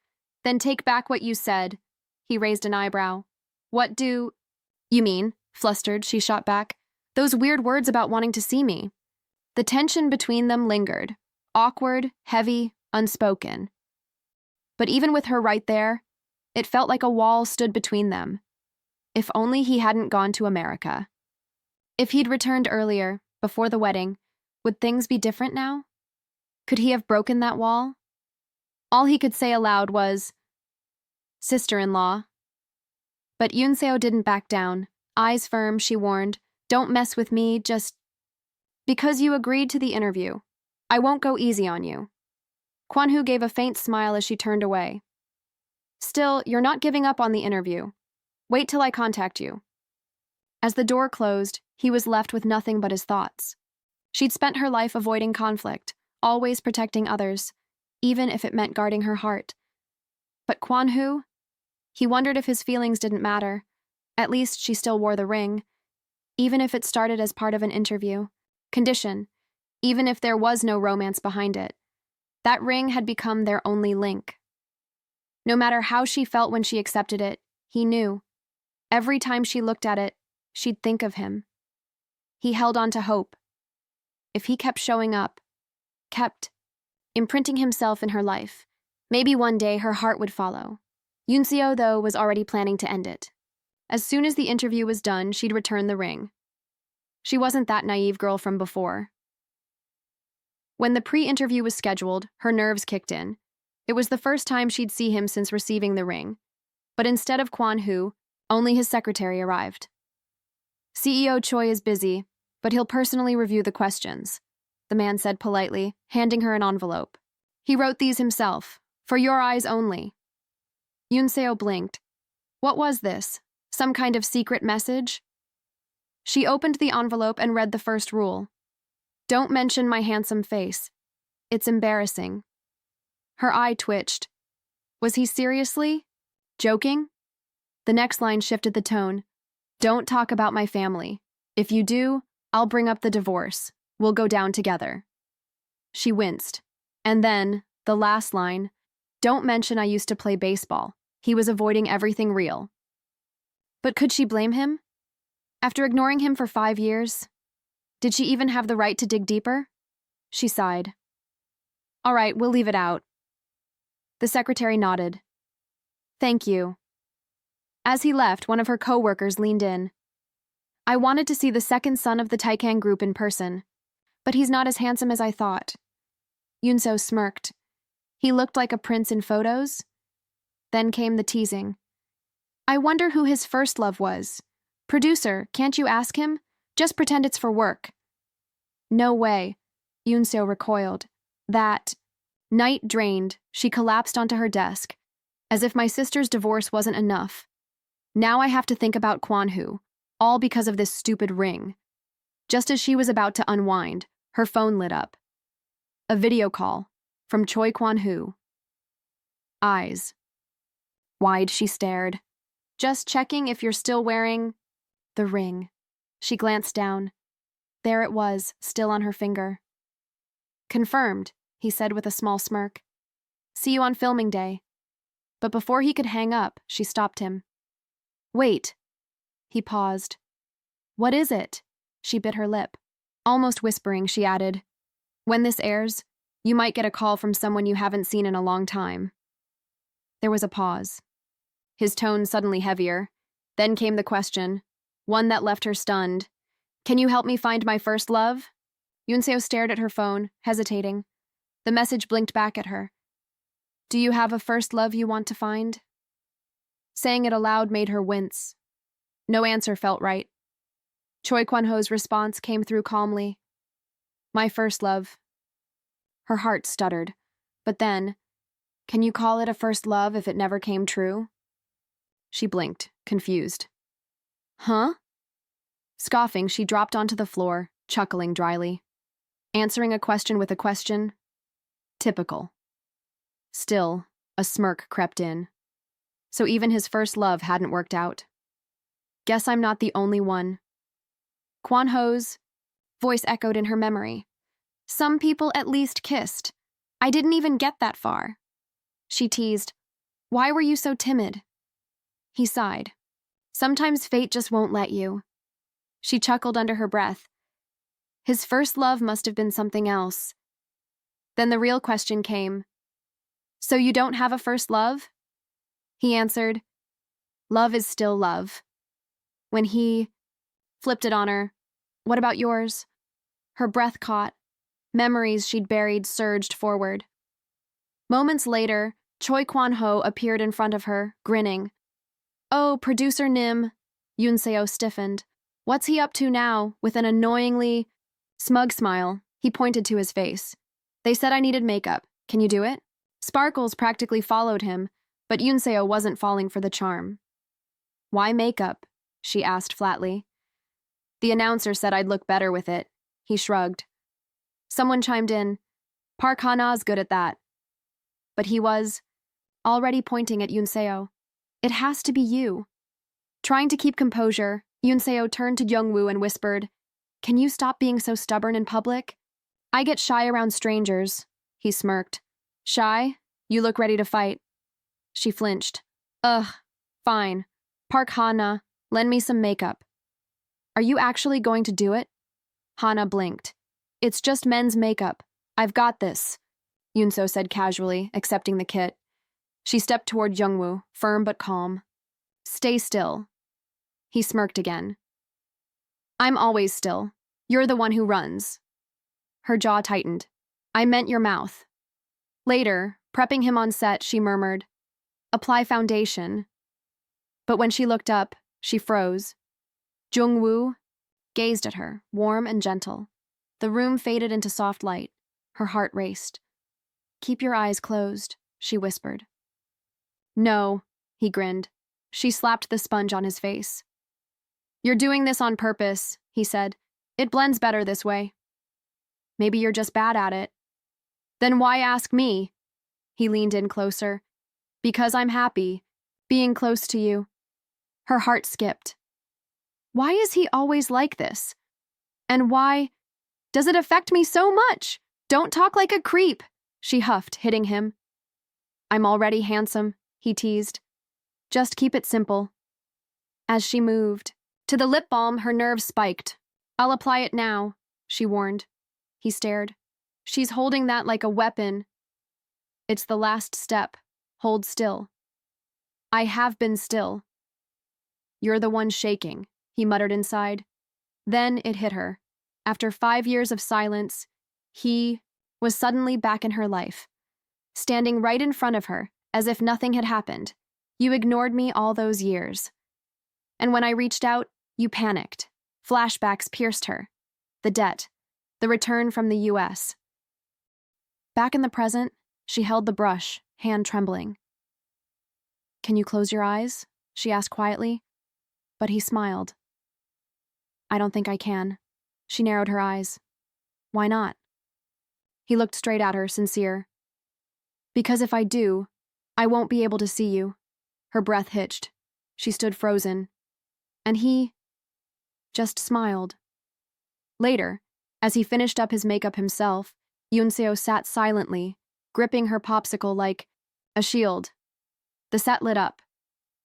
Then take back what you said. He raised an eyebrow. What do you mean? Flustered, she shot back. Those weird words about wanting to see me. The tension between them lingered. Awkward, heavy, unspoken. But even with her right there, it felt like a wall stood between them. If only he hadn't gone to America. If he'd returned earlier, before the wedding, would things be different now? Could he have broken that wall? All he could say aloud was, sister-in-law. But Yunseo didn't back down. Eyes firm, she warned, don't mess with me, just because you agreed to the interview. I won't go easy on you. Kuanhu gave a faint smile as she turned away. Still, you're not giving up on the interview. Wait till I contact you. As the door closed, he was left with nothing but his thoughts. She'd spent her life avoiding conflict, always protecting others, even if it meant guarding her heart. But Kuanhu? He wondered if his feelings didn't matter, At least she still wore the ring, even if it started as part of an interview. Condition, even if there was no romance behind it. That ring had become their only link. No matter how she felt when she accepted it, he knew. Every time she looked at it, she'd think of him. He held on to hope. If he kept showing up, kept imprinting himself in her life, maybe one day her heart would follow. Yunseo, though, was already planning to end it. As soon as the interview was done, she'd return the ring. She wasn't that naive girl from before. When the pre-interview was scheduled, her nerves kicked in. It was the first time she'd see him since receiving the ring. But instead of Kuanhu, only his secretary arrived. CEO Choi is busy, but he'll personally review the questions, the man said politely, handing her an envelope. He wrote these himself, for your eyes only. Yunseo blinked. What was this? Some kind of secret message? She opened the envelope and read the first rule. Don't mention my handsome face. It's embarrassing. Her eye twitched. Was he seriously joking? The next line shifted the tone. Don't talk about my family. If you do, I'll bring up the divorce. We'll go down together. She winced. And then, the last line, don't mention I used to play baseball. He was avoiding everything real. But could she blame him? After ignoring him for 5 years, did she even have the right to dig deeper? She sighed. All right, we'll leave it out. The secretary nodded. Thank you. As he left, one of her co-workers leaned in. I wanted to see the second son of the Taikang group in person, but he's not as handsome as I thought. Yunseo smirked. He looked like a prince in photos. Then came the teasing. I wonder who his first love was. Producer, can't you ask him? Just pretend it's for work. No way. Yunseo recoiled. That night drained, she collapsed onto her desk. As if my sister's divorce wasn't enough. Now I have to think about Kuanhu, all because of this stupid ring. Just as she was about to unwind, her phone lit up. A video call from Choi Kuanhu. Eyes. Wide she stared. Just checking if you're still wearing the ring. She glanced down. There it was, still on her finger. Confirmed, he said with a small smirk. See you on filming day. But before he could hang up, she stopped him. Wait. He paused. What is it? She bit her lip. Almost whispering, she added, when this airs, you might get a call from someone you haven't seen in a long time. There was a pause. His tone suddenly heavier. Then came the question, one that left her stunned. Can you help me find my first love? Yunseo stared at her phone, hesitating. The message blinked back at her. Do you have a first love you want to find? Saying it aloud made her wince. No answer felt right. Choi Kwan-ho's response came through calmly. My first love. Her heart stuttered. But then, can you call it a first love if it never came true? She blinked, confused. Huh? Scoffing, she dropped onto the floor, chuckling dryly. Answering a question with a question? Typical. Still, a smirk crept in. So even his first love hadn't worked out. Guess I'm not the only one. Kuan-ho's voice echoed in her memory. Some people at least kissed. I didn't even get that far. She teased. Why were you so timid? He sighed. Sometimes fate just won't let you. She chuckled under her breath. His first love must have been something else. Then the real question came. So you don't have a first love? He answered, love is still love. When he flipped it on her, what about yours? Her breath caught. Memories she'd buried surged forward. Moments later, Choi Kuan-ho appeared in front of her, grinning. Oh, producer Nim. Yunseo stiffened. What's he up to now? With an annoyingly smug smile, he pointed to his face. They said I needed makeup. Can you do it? Sparkles practically followed him, but Yunseo wasn't falling for the charm. Why makeup? She asked flatly. The announcer said I'd look better with it. He shrugged. Someone chimed in. Park Ha-na's good at that. But he was already pointing at Yunseo. It has to be you. Trying to keep composure, Yunseo turned to Jungu and whispered, "Can you stop being so stubborn in public? I get shy around strangers." He smirked. "Shy? You look ready to fight." She flinched. "Ugh, fine. Park Hana, lend me some makeup." "Are you actually going to do it?" Hana blinked. "It's just men's makeup. I've got this," Yunso said casually, accepting the kit. She stepped toward Jungwoo, firm but calm. "Stay still." He smirked again. "I'm always still. You're the one who runs." Her jaw tightened. "I meant your mouth." Later, prepping him on set, she murmured, "Apply foundation." But when she looked up, she froze. Jungwoo gazed at her, warm and gentle. The room faded into soft light. Her heart raced. "Keep your eyes closed," she whispered. "No," he grinned. She slapped the sponge on his face. "You're doing this on purpose," he said. "It blends better this way." "Maybe you're just bad at it." "Then why ask me?" He leaned in closer. "Because I'm happy, being close to you." Her heart skipped. Why is he always like this? And why does it affect me so much? "Don't talk like a creep," she huffed, hitting him. "I'm already handsome," he teased. "Just keep it simple." As she moved to the lip balm, her nerves spiked. "I'll apply it now," she warned. He stared. "She's holding that like a weapon." "It's the last step. Hold still." "I have been still." "You're the one shaking," he muttered inside. Then it hit her. After 5 years of silence, he was suddenly back in her life, standing right in front of her, as if nothing had happened. "You ignored me all those years. And when I reached out, you panicked." Flashbacks pierced her. The debt. The return from the US. Back in the present, she held the brush, hand trembling. "Can you close your eyes?" she asked quietly. But he smiled. "I don't think I can." She narrowed her eyes. "Why not?" He looked straight at her, sincere. "Because if I do, I won't be able to see you." Her breath hitched. She stood frozen. And he just smiled. Later, as he finished up his makeup himself, Yunseo sat silently, gripping her popsicle like a shield. The set lit up.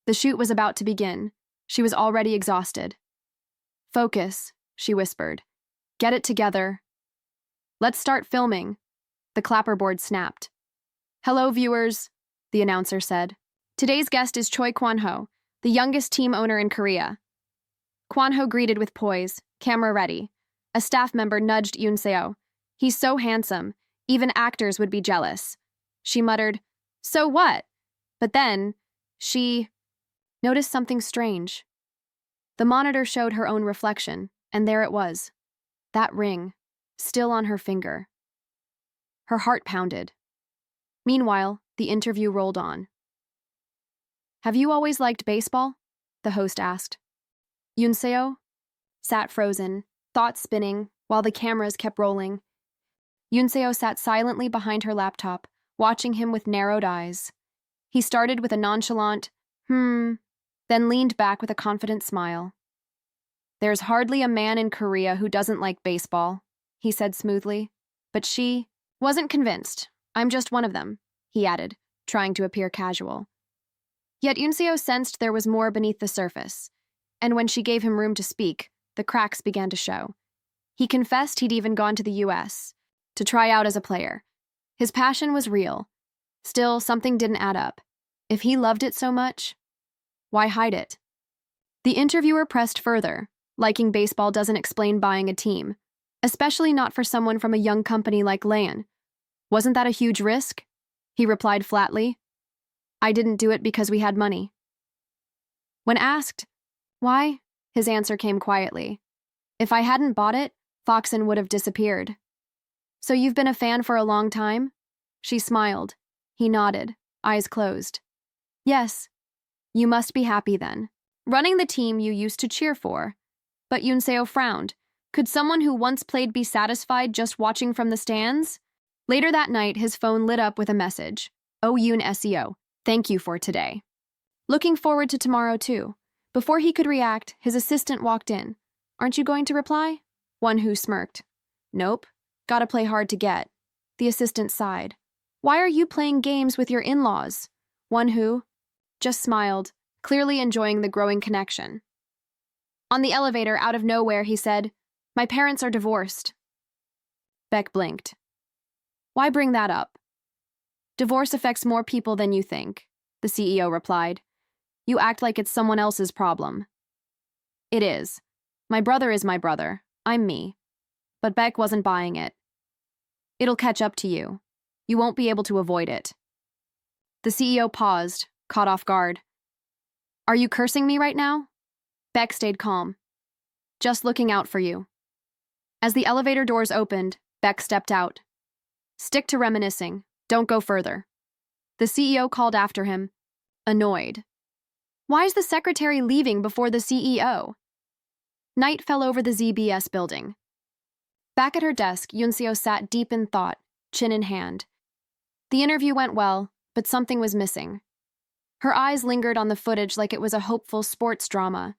The shoot was about to begin. She was already exhausted. "Focus," she whispered. "Get it together. Let's start filming." The clapperboard snapped. "Hello, viewers," the announcer said. "Today's guest is Choi Kuanhu, the youngest team owner in Korea." Kuanhu greeted with poise, camera ready. A staff member nudged Yunseo. "He's so handsome. Even actors would be jealous." She muttered, "So what?" But then, she noticed something strange. The monitor showed her own reflection, and there it was. That ring, still on her finger. Her heart pounded. Meanwhile, the interview rolled on. "Have you always liked baseball?" the host asked. Yunseo sat frozen, thoughts spinning, while the cameras kept rolling. Yunseo sat silently behind her laptop, watching him with narrowed eyes. He started with a nonchalant, then leaned back with a confident smile. "There's hardly a man in Korea who doesn't like baseball," he said smoothly. But she wasn't convinced. "I'm just one of them," he added, trying to appear casual. Yet Yunseo sensed there was more beneath the surface, and when she gave him room to speak, the cracks began to show. He confessed he'd even gone to the US to try out as a player. His passion was real. Still, something didn't add up. If he loved it so much, why hide it? The interviewer pressed further. Liking baseball doesn't explain buying a team, especially not for someone from a young company like Lan. "Wasn't that a huge risk?" He replied flatly. "I didn't do it because we had money." When asked why, his answer came quietly. "If I hadn't bought it, Foxen would have disappeared." "So you've been a fan for a long time?" She smiled. He nodded, eyes closed. "Yes. You must be happy then. Running the team you used to cheer for." But Yunseo frowned. Could someone who once played be satisfied just watching from the stands? Later that night, his phone lit up with a message. "Oh, Yoon SEO, thank you for today. Looking forward to tomorrow too. Before he could react, his assistant walked in. Aren't you going to reply? Kuanhu smirked. Nope. Gotta play hard to get. The assistant sighed. Why are you playing games with your in-laws? Kuanhu just smiled, clearly enjoying the growing connection. On the elevator, out of nowhere, he said, My parents are divorced. Beck blinked. Why bring that up? Divorce affects more people than you think, the CEO replied. You act like it's someone else's problem. It is. My brother is my brother. I'm me. But Beck wasn't buying it. It'll catch up to you. You won't be able to avoid it. The CEO paused, caught off guard. Are you cursing me right now? Beck stayed calm. Just looking out for you. As the elevator doors opened, Beck stepped out. Stick to reminiscing. Don't go further. The CEO called after him, annoyed. Why is the secretary leaving before the CEO? Night fell over the ZBS building. Back at her desk, Yunseo sat deep in thought, chin in hand. The interview went well, but something was missing. Her eyes lingered on the footage like it was a hopeful sports drama.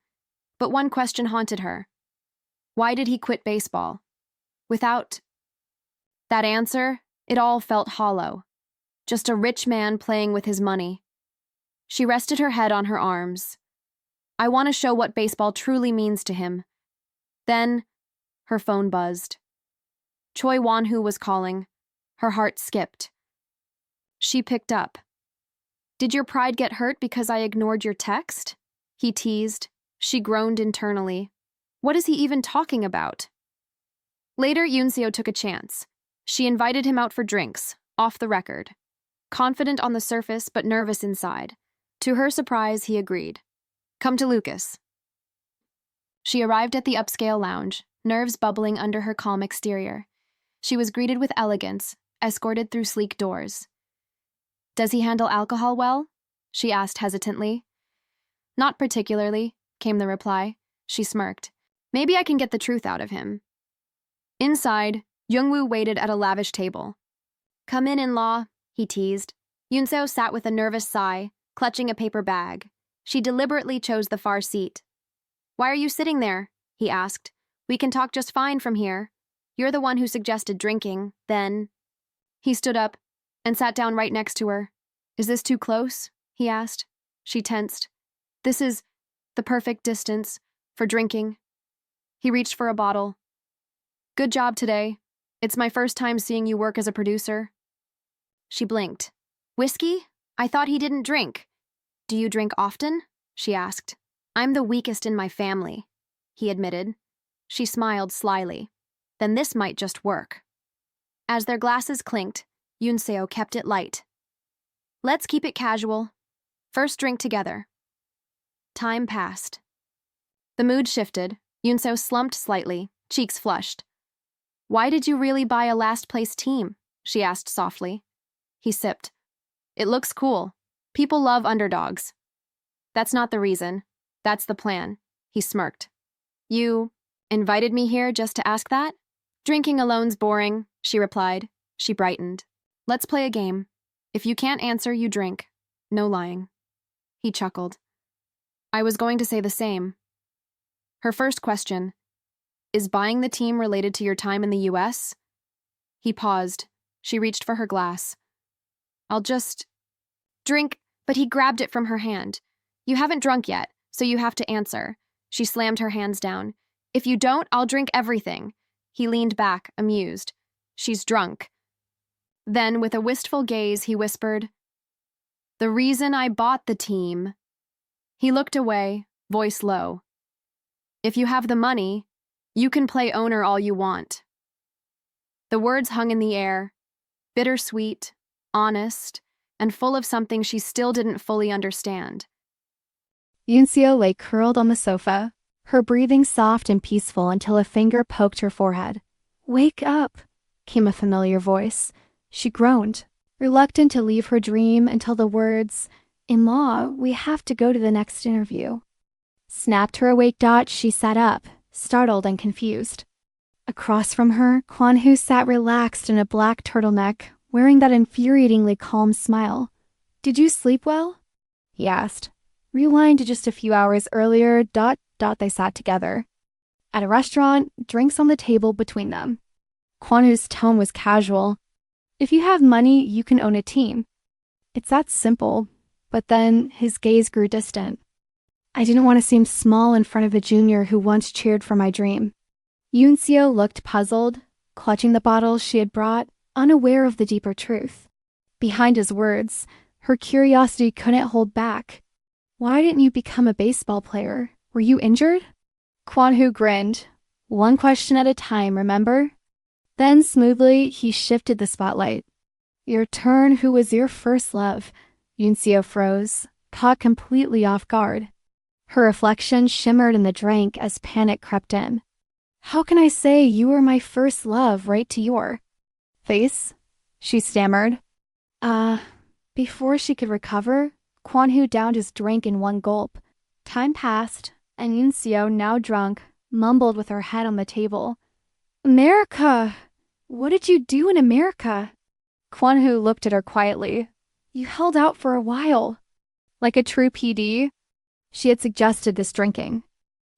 But one question haunted her. Why did he quit baseball? Without that answer, it all felt hollow. Just a rich man playing with his money. She rested her head on her arms. I want to show what baseball truly means to him. Then, her phone buzzed. Choi Wanhu was calling. Her heart skipped. She picked up. Did your pride get hurt because I ignored your text? He teased. She groaned internally. What is he even talking about? Later, Yunseo took a chance. She invited him out for drinks, off the record. Confident on the surface, but nervous inside. To her surprise, he agreed. Come to Lucas. She arrived at the upscale lounge, nerves bubbling under her calm exterior. She was greeted with elegance, escorted through sleek doors. Does he handle alcohol well? She asked hesitantly. Not particularly, came the reply. She smirked. Maybe I can get the truth out of him. Inside, Jungu waited at a lavish table. Come in-law, he teased. Yunseo sat with a nervous sigh, clutching a paper bag. She deliberately chose the far seat. Why are you sitting there? He asked. We can talk just fine from here. You're the one who suggested drinking, then. He stood up and sat down right next to her. Is this too close? He asked. She tensed. This is the perfect distance for drinking. He reached for a bottle. Good job today. It's my first time seeing you work as a producer. She blinked. Whiskey? I thought he didn't drink. Do you drink often? She asked. I'm the weakest in my family, he admitted. She smiled slyly. Then this might just work. As their glasses clinked, Yunseo kept it light. Let's keep it casual. First drink together. Time passed. The mood shifted. Yunseo slumped slightly, cheeks flushed. Why did you really buy a last-place team? She asked softly. He sipped. It looks cool. People love underdogs. That's not the reason. That's the plan. He smirked. You invited me here just to ask that? Drinking alone's boring, she replied. She brightened. Let's play a game. If you can't answer, you drink. No lying. He chuckled. I was going to say the same. Her first question. Is buying the team related to your time in the US? He paused. She reached for her glass. I'll just drink, but he grabbed it from her hand. You haven't drunk yet, so you have to answer. She slammed her hands down. If you don't, I'll drink everything. He leaned back, amused. She's drunk. Then, with a wistful gaze, he whispered, The reason I bought the team. He looked away, voice low. If you have the money, you can play owner all you want. The words hung in the air, bittersweet, honest, and full of something she still didn't fully understand. Yunseo lay curled on the sofa, her breathing soft and peaceful until a finger poked her forehead. Wake up, came a familiar voice. She groaned, reluctant to leave her dream until the words, In-law, we have to go to the next interview. Snapped her awake. She sat up, startled and confused. Across from her, Kuanhu sat relaxed in a black turtleneck, wearing that infuriatingly calm smile. Did you sleep well? He asked. Rewind to just a few hours earlier, they sat together. At a restaurant, drinks on the table between them. Kuanhu's tone was casual. If you have money, you can own a team. It's that simple. But then his gaze grew distant. I didn't want to seem small in front of a junior who once cheered for my dream. Yunseo looked puzzled, clutching the bottle she had brought, unaware of the deeper truth. Behind his words, her curiosity couldn't hold back. Why didn't you become a baseball player? Were you injured? Kuanhu grinned. One question at a time, remember? Then smoothly, he shifted the spotlight. Your turn, who was your first love? Yunseo froze, caught completely off guard. Her reflection shimmered in the drink as panic crept in. How can I say you were my first love right to your face? She stammered. Before she could recover, Kuanhu downed his drink in one gulp. Time passed, and Yunseo, now drunk, mumbled with her head on the table. America! What did you do in America? Kuanhu looked at her quietly. You held out for a while. Like a true PD, she had suggested this drinking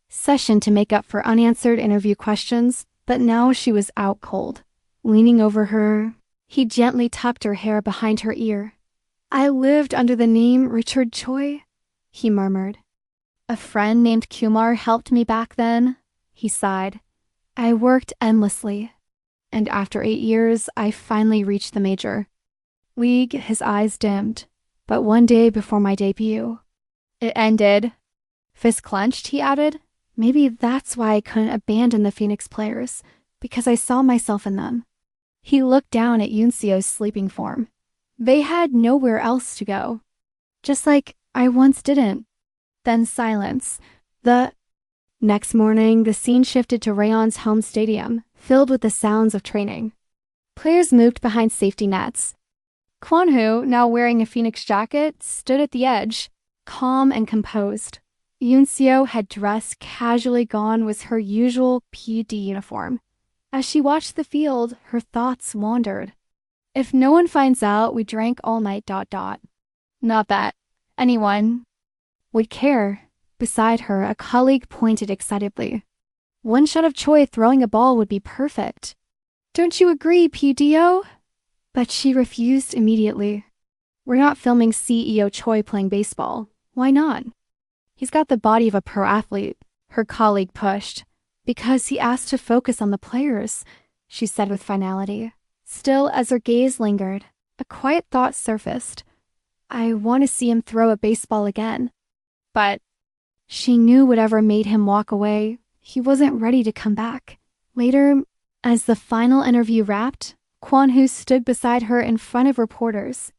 session to make up for unanswered interview questions, but now she was out cold. Leaning over her, he gently tucked her hair behind her ear. I lived under the name Richard Choi, he murmured. A friend named Kumar helped me back then, he sighed. I worked endlessly, and after 8 years, I finally reached the major league. His eyes dimmed, but one day before my debut, it ended. Fist clenched, he added. Maybe that's why I couldn't abandon the Phoenix players, because I saw myself in them. He looked down at Yunseo's sleeping form. They had nowhere else to go. Just like I once didn't. Then silence. The next morning, the scene shifted to Rayon's home stadium, filled with the sounds of training. Players moved behind safety nets. Kuanhu, now wearing a Phoenix jacket, stood at the edge, calm and composed. Yunseo had dressed casually gone was her usual PD uniform. As she watched the field, her thoughts wandered. If no one finds out, we drank all night. Not that anyone would care. Beside her, a colleague pointed excitedly. One shot of Choi throwing a ball would be perfect. Don't you agree, PDO? But she refused immediately. We're not filming CEO Choi playing baseball. Why not? He's got the body of a pro athlete, her colleague pushed. Because he asked to focus on the players, she said with finality. Still, as her gaze lingered, a quiet thought surfaced. I want to see him throw a baseball again. But she knew whatever made him walk away, he wasn't ready to come back. Later, as the final interview wrapped, Kuanhu stood beside her in front of reporters.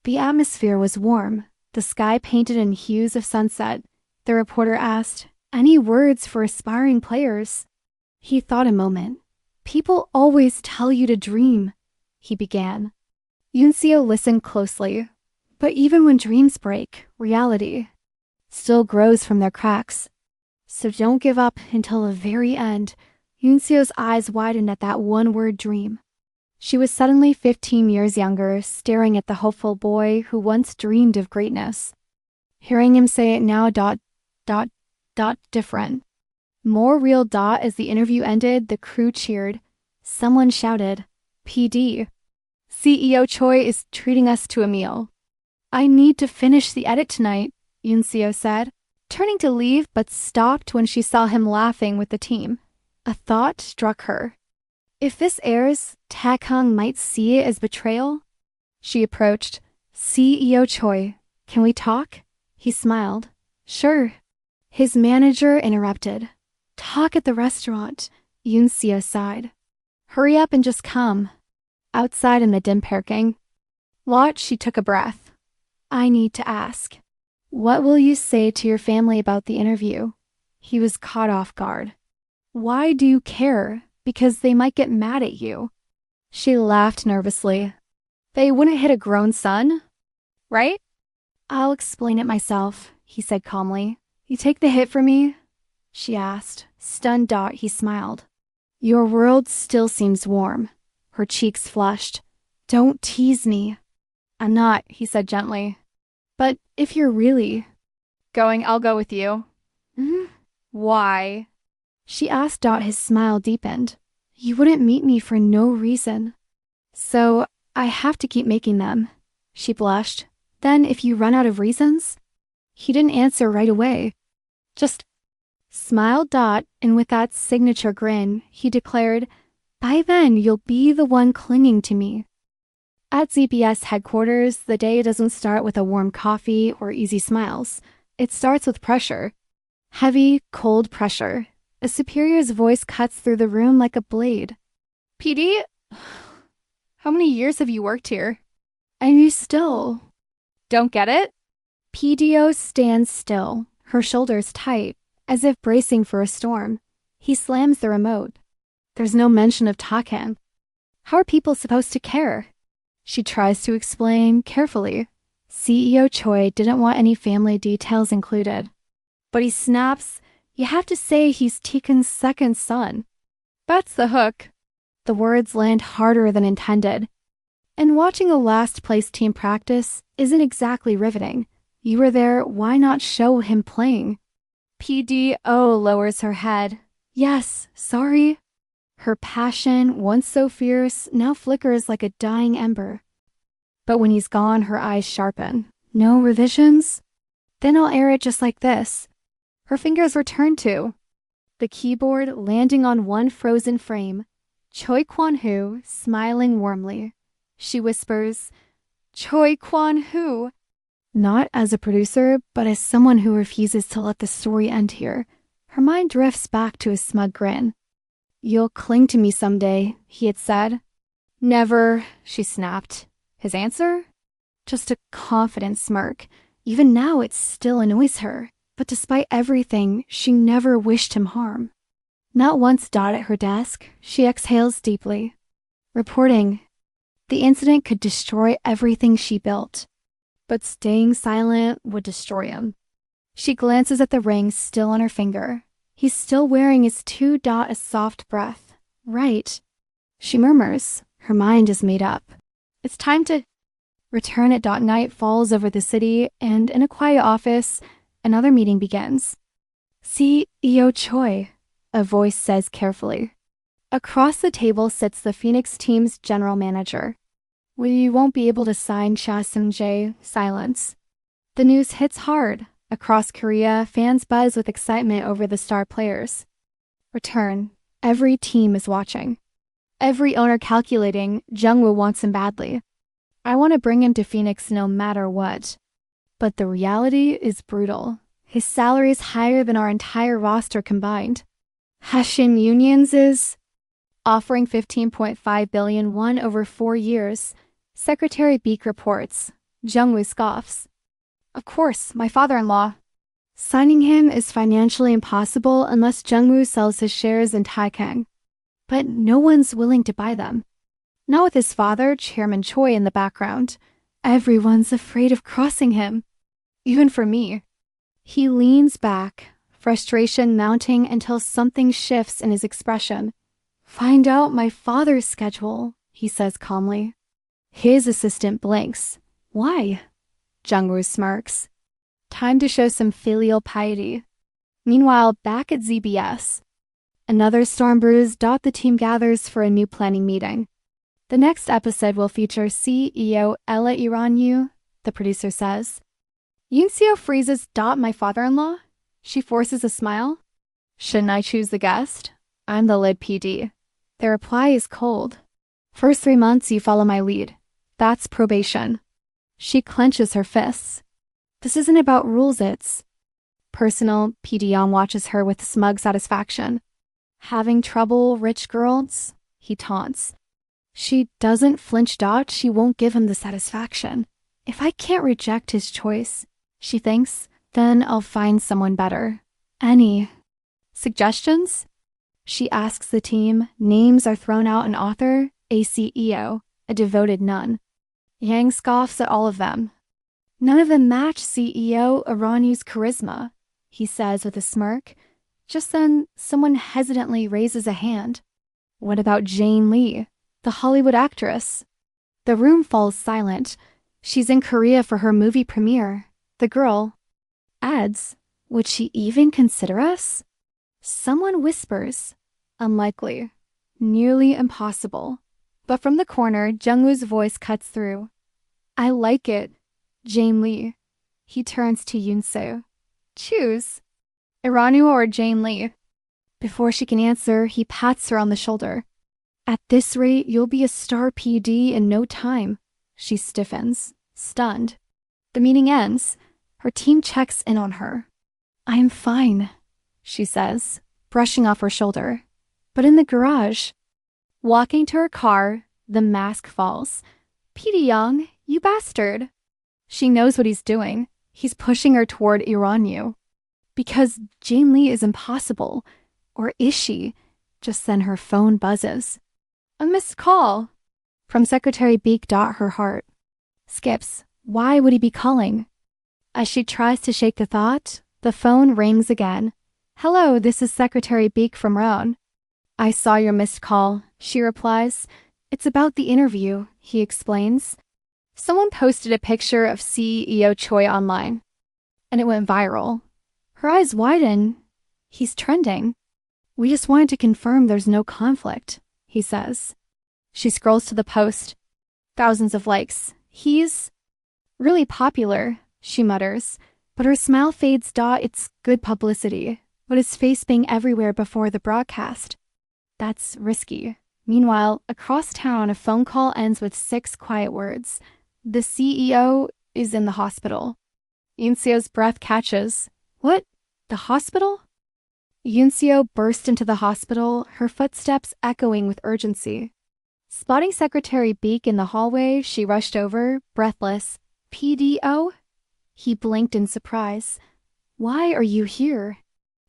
The atmosphere was warm, the sky painted in hues of sunset. The reporter asked, any words for aspiring players? He thought a moment. People always tell you to dream, he began. Yunseo listened closely. But even when dreams break, reality still grows from their cracks. So don't give up until the very end. Yunseo's eyes widened at that one-word dream. She was suddenly 15 years younger, staring at the hopeful boy who once dreamed of greatness. Hearing him say it now, different. More real. As the interview ended, the crew cheered. Someone shouted, PD. CEO Choi is treating us to a meal. I need to finish the edit tonight, Yunseo said, turning to leave but stopped when she saw him laughing with the team. A thought struck her. If this airs, Tak-hung might see it as betrayal. She approached. CEO Choi, can we talk? He smiled. Sure. His manager interrupted. Talk at the restaurant, Yunseo sighed. Hurry up and just come. Outside in the dim parking lot, she took a breath. I need to ask. What will you say to your family about the interview? He was caught off guard. Why do you care? Because they might get mad at you. She laughed nervously. They wouldn't hit a grown son, right? I'll explain it myself, he said calmly. You take the hit for me? She asked. Stunned. He smiled. Your world still seems warm. Her cheeks flushed. Don't tease me. I'm not, he said gently. But if you're really... I'll go with you. Why? She asked. His smile deepened. You wouldn't meet me for no reason. So I have to keep making them. She blushed. Then if you run out of reasons? He didn't answer right away. Just smiled. And with that signature grin, he declared, by then you'll be the one clinging to me. At ZBS headquarters, the day doesn't start with a warm coffee or easy smiles. It starts with pressure. Heavy, cold pressure. A superior's voice cuts through the room like a blade. PD? How many years have you worked here? And you still don't get it? PDO stands still, her shoulders tight, as if bracing for a storm. He slams the remote. There's no mention of Takan. How are people supposed to care? She tries to explain carefully. CEO Choi didn't want any family details included. But he snaps, you have to say he's Takan's second son. That's the hook. The words land harder than intended. And watching a last place team practice isn't exactly riveting. You were there, why not show him playing? PDO lowers her head. Yes, sorry. Her passion, once so fierce, now flickers like a dying ember. But when he's gone, her eyes sharpen. No revisions? Then I'll air it just like this. Her fingers return to the keyboard, landing on one frozen frame. Choi Kuanhu, smiling warmly. She whispers, Choi Kuanhu. Not as a producer, but as someone who refuses to let the story end here. Her mind drifts back to a smug grin. You'll cling to me someday, he had said. Never, she snapped. His answer? Just a confident smirk. Even now it still annoys her. But despite everything, she never wished him harm. Not once at her desk, she exhales deeply. Reporting. The incident could destroy everything she built. But staying silent would destroy him. She glances at the ring still on her finger. He's still wearing his a soft breath. Right. She murmurs. Her mind is made up. It's time to return at night falls over the city, and in a quiet office, another meeting begins. CEO Choi, a voice says carefully. Across the table sits the Phoenix team's general manager. We won't be able to sign Cha Seung-jae. Silence. The news hits hard. Across Korea, fans buzz with excitement over the star players. Return. Every team is watching. Every owner calculating Jungu wants him badly. I want to bring him to Phoenix no matter what. But the reality is brutal. His salary is higher than our entire roster combined. Hashim Unions is offering 15.5 billion won over 4 years. Secretary Beek reports. Jungwoo scoffs. Of course, my father-in-law. Signing him is financially impossible unless Jungwoo sells his shares in Taikang. But no one's willing to buy them. Not with his father, Chairman Choi, in the background. Everyone's afraid of crossing him. Even for me. He leans back, frustration mounting until something shifts in his expression. Find out my father's schedule, he says calmly. His assistant blinks. Why? Jungwoo smirks. Time to show some filial piety. Meanwhile, back at ZBS. Another storm brews. The team gathers for a new planning meeting. The next episode will feature CEO Ella Iranyu, the producer says. Yunseo freezes. My father-in-law? She forces a smile. Shouldn't I choose the guest? I'm the lead PD. Their reply is cold. First 3 months you follow my lead. That's probation. She clenches her fists. This isn't about rules, it's personal. PD Young watches her with smug satisfaction. Having trouble, rich girls? He taunts. She doesn't flinch. She won't give him the satisfaction. If I can't reject his choice, she thinks, then I'll find someone better. Any suggestions? She asks the team. Names are thrown out. An author, a CEO, a devoted nun. Yang scoffs at all of them. None of them match CEO Irani's charisma, he says with a smirk. Just then, someone hesitantly raises a hand. What about Jane Lee, the Hollywood actress? The room falls silent. She's in Korea for her movie premiere. The girl, Ads? Would she even consider us? Someone whispers. Unlikely. Nearly impossible. But from the corner, Jungwoo's voice cuts through. I like it. Jane Lee. He turns to Yoonseo. Choose. Iranu or Jane Lee? Before she can answer, he pats her on the shoulder. At this rate, you'll be a star PD in no time. She stiffens, stunned. The meeting ends. Her team checks in on her. I am fine, she says, brushing off her shoulder. But in the garage, walking to her car, the mask falls. PD Young, you bastard. She knows what he's doing. He's pushing her toward Iranu. Because Jane Lee is impossible. Or is she? Just then her phone buzzes. A missed call. From Secretary Beak. Her heart skips. Why would he be calling? As she tries to shake the thought, the phone rings again. Hello, this is Secretary Beak from Roan. I saw your missed call, she replies. It's about the interview, he explains. Someone posted a picture of CEO Choi online, and it went viral. Her eyes widen. He's trending. We just wanted to confirm there's no conflict, he says. She scrolls to the post. Thousands of likes. He's really popular, she mutters, but her smile fades. It's good publicity, but his face being everywhere before the broadcast. That's risky. Meanwhile, across town, a phone call ends with 6 quiet words. The CEO is in the hospital. Yoonseo's breath catches. What? The hospital? Yoonseo burst into the hospital, her footsteps echoing with urgency. Spotting Secretary Beak in the hallway, she rushed over, breathless. PDO? He blinked in surprise. Why are you here?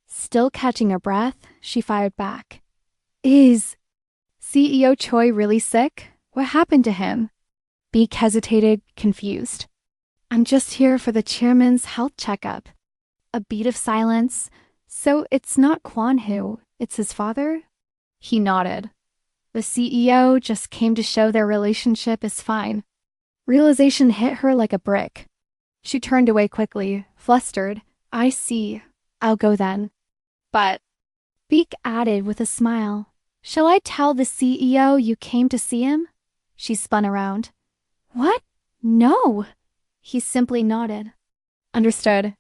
Still catching her breath, she fired back. Is CEO Choi really sick? What happened to him? Beak hesitated, confused. I'm just here for the chairman's health checkup. A beat of silence. So it's not Kuanhu, it's his father? He nodded. The CEO just came to show their relationship is fine. Realization hit her like a brick. She turned away quickly, flustered. I see. I'll go then. But Beak added with a smile. Shall I tell the CEO you came to see him? She spun around. What? No. He simply nodded. Understood.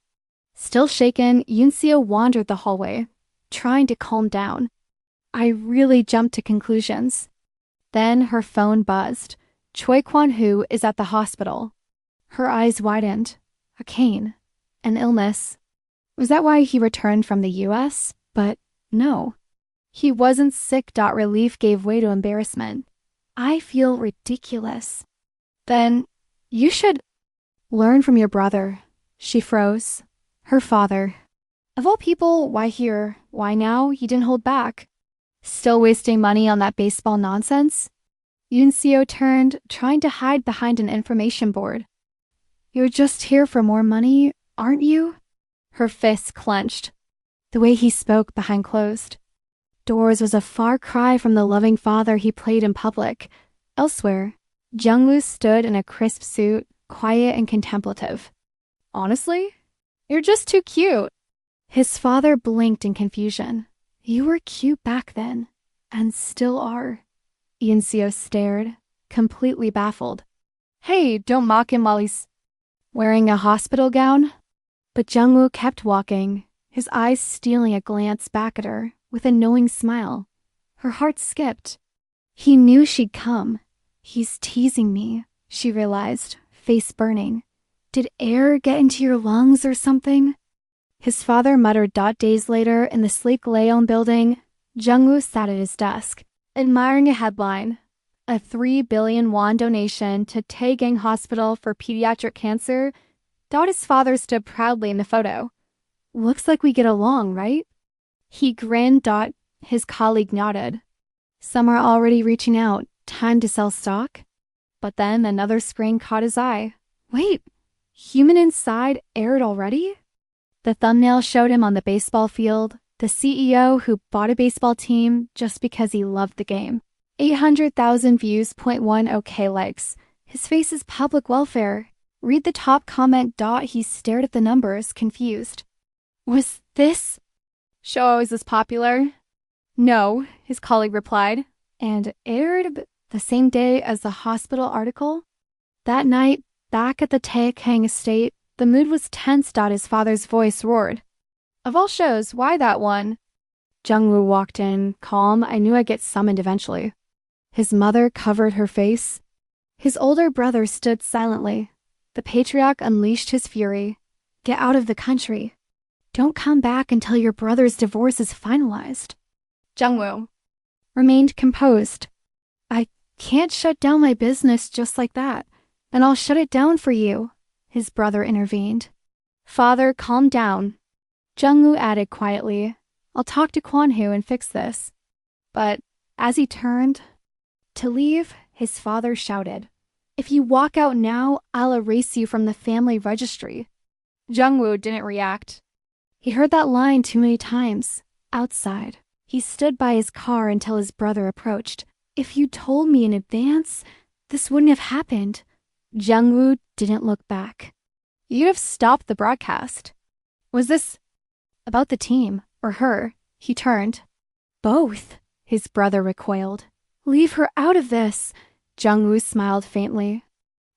Still shaken, Yoonseo wandered the hallway, trying to calm down. I really jumped to conclusions. Then her phone buzzed. Choi Kuanhu is at the hospital. Her eyes widened. A cane. An illness. Was that why he returned from the US? But no. He wasn't sick. Relief gave way to embarrassment. I feel ridiculous. Then you should learn from your brother. She froze. Her father. Of all people, why here? Why now? He didn't hold back. Still wasting money on that baseball nonsense? Yoonseo turned, trying to hide behind an information board. You're just here for more money, aren't you? Her fists clenched. The way he spoke behind closed doors was a far cry from the loving father he played in public. Elsewhere, Jungu stood in a crisp suit, quiet and contemplative. Honestly? You're just too cute. His father blinked in confusion. You were cute back then, and still are. Yoonseo stared, completely baffled. Hey, don't mock him while he's wearing a hospital gown. But Jungwoo kept walking, his eyes stealing a glance back at her with a knowing smile. Her heart skipped. He knew she'd come. He's teasing me, she realized, face burning. Did air get into your lungs or something? His father muttered. Days later, in the sleek Leon building, Jungwoo sat at his desk, admiring a headline. A 3 billion won donation to Taegang Hospital for pediatric cancer. His father stood proudly in the photo. Looks like we get along, right? He grinned. His colleague nodded. Some are already reaching out. Time to sell stock? But then another screen caught his eye. Wait, Human Inside aired already? The thumbnail showed him on the baseball field, the CEO who bought a baseball team just because he loved the game. 800,000 views, 0.1 OK likes. His face is public welfare. Read the top comment. He stared at the numbers, confused. Was this show always as popular? No, his colleague replied, and aired the same day as the hospital article. That night, back at the Taekang estate, the mood was tense. His father's voice roared. Of all shows, why that one? Jungu walked in, calm. I knew I'd get summoned eventually. His mother covered her face. His older brother stood silently. The patriarch unleashed his fury. Get out of the country. Don't come back until your brother's divorce is finalized. Jungu remained composed. I can't shut down my business just like that, and I'll shut it down for you, his brother intervened. Father, calm down. Jungu added quietly, I'll talk to Kuanhu and fix this. But as he turned to leave, his father shouted, If you walk out now, I'll erase you from the family registry. Jungu didn't react. He heard that line too many times, outside. He stood by his car until his brother approached. If you told me in advance, this wouldn't have happened. Jungu didn't look back. You'd have stopped the broadcast. Was this about the team or her? He turned. Both, his brother recoiled. Leave her out of this. Jungu smiled faintly.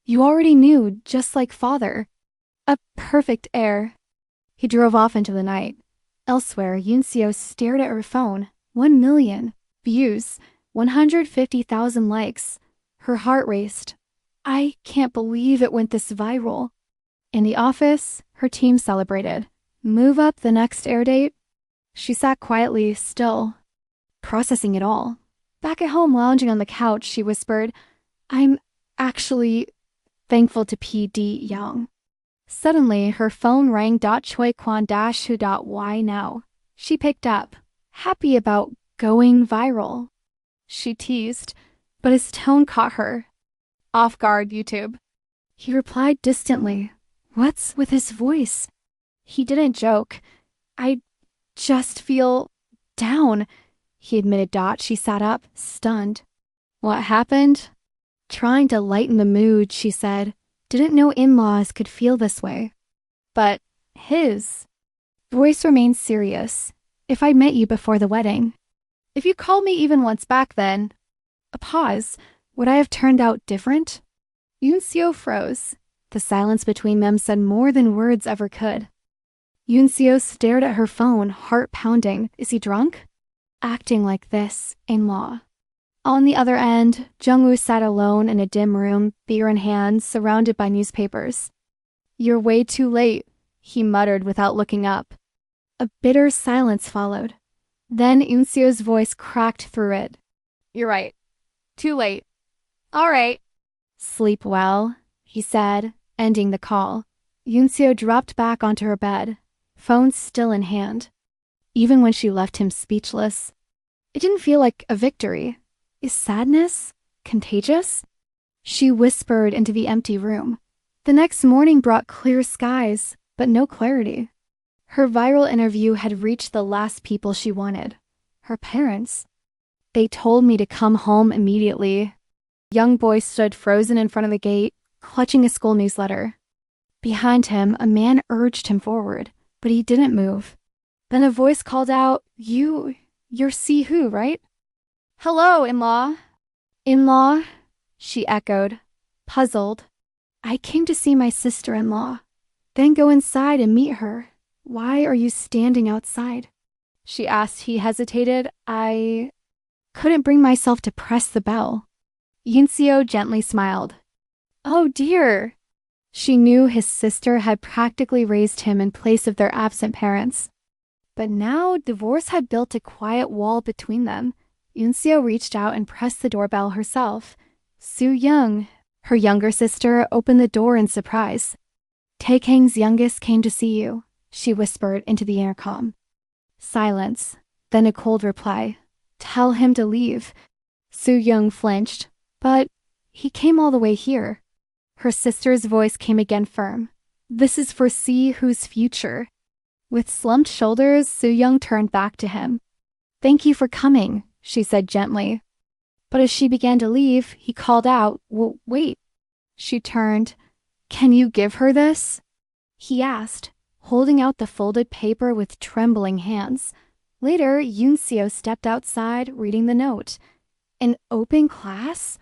You already knew, just like father. A perfect heir. He drove off into the night. Elsewhere, Yunseo stared at her phone. 1 million views, 150,000 likes. Her heart raced. I can't believe it went this viral. In the office, her team celebrated. Move up the next air date? She sat quietly, still, processing it all. Back at home, lounging on the couch, she whispered, I'm actually thankful to P.D. Young. Suddenly, her phone rang. Choi Kwan who. Why now? She picked up, happy about going viral. She teased, but his tone caught her. Off guard, YouTube. He replied distantly. What's with his voice? He didn't joke. I just feel down, he admitted. She sat up, stunned. What happened? Trying to lighten the mood, she said. Didn't know in-laws could feel this way. But his voice remained serious. If I met you before the wedding. If you called me even once back then. A pause. Would I have turned out different? Yunseo froze. The silence between them said more than words ever could. Yunseo stared at her phone, heart pounding. Is he drunk? Acting like this, in-law. On the other end, Jungu sat alone in a dim room, beer in hand, surrounded by newspapers. You're way too late, he muttered without looking up. A bitter silence followed. Then Unseo's voice cracked through it. You're right. Too late. All right. Sleep well, he said, ending the call. Yunseo dropped back onto her bed, phone still in hand. Even when she left him speechless, it didn't feel like a victory. Is sadness contagious? She whispered into the empty room. The next morning brought clear skies, but no clarity. Her viral interview had reached the last people she wanted. Her parents. They told me to come home immediately. Young boy stood frozen in front of the gate, clutching a school newsletter. Behind him, a man urged him forward, but he didn't move. Then a voice called out, You're Sihu, right? Hello, in-law. In-law? She echoed, puzzled. I came to see my sister-in-law. Then go inside and meet her. Why are you standing outside? She asked. He hesitated. I couldn't bring myself to press the bell. Yunseo gently smiled. Oh dear. She knew his sister had practically raised him in place of their absent parents. But now divorce had built a quiet wall between them. Yunseo reached out and pressed the doorbell herself. Soo Young, her younger sister, opened the door in surprise. Taekang's youngest came to see you, she whispered into the intercom. Silence, then a cold reply. Tell him to leave. Soo Young flinched. But he came all the way here. Her sister's voice came again firm. This is for Sihu's future. With slumped shoulders, Soo Young turned back to him. Thank you for coming, she said gently. But as she began to leave, he called out, Wait. She turned. Can you give her this? He asked, holding out the folded paper with trembling hands. Later, Yunseo stepped outside, reading the note. An open class?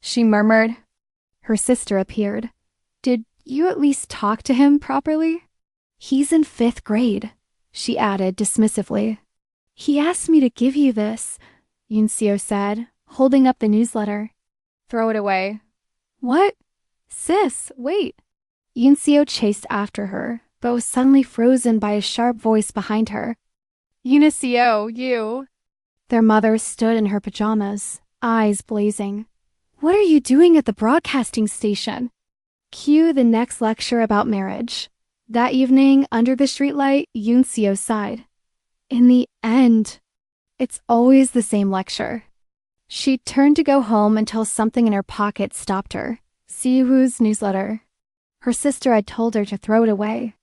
She murmured. Her sister appeared. Did you at least talk to him properly? He's in 5th grade, she added dismissively. He asked me to give you this, Yunseo said, holding up the newsletter. Throw it away. What? Sis, wait. Yunseo chased after her, but was suddenly frozen by a sharp voice behind her. Yunseo, you. Their mother stood in her pajamas, eyes blazing. What are you doing at the broadcasting station? Cue the next lecture about marriage. That evening, under the streetlight, Yunseo sighed. In the end, it's always the same lecture. She turned to go home until something in her pocket stopped her. Siwoo's newsletter. Her sister had told her to throw it away.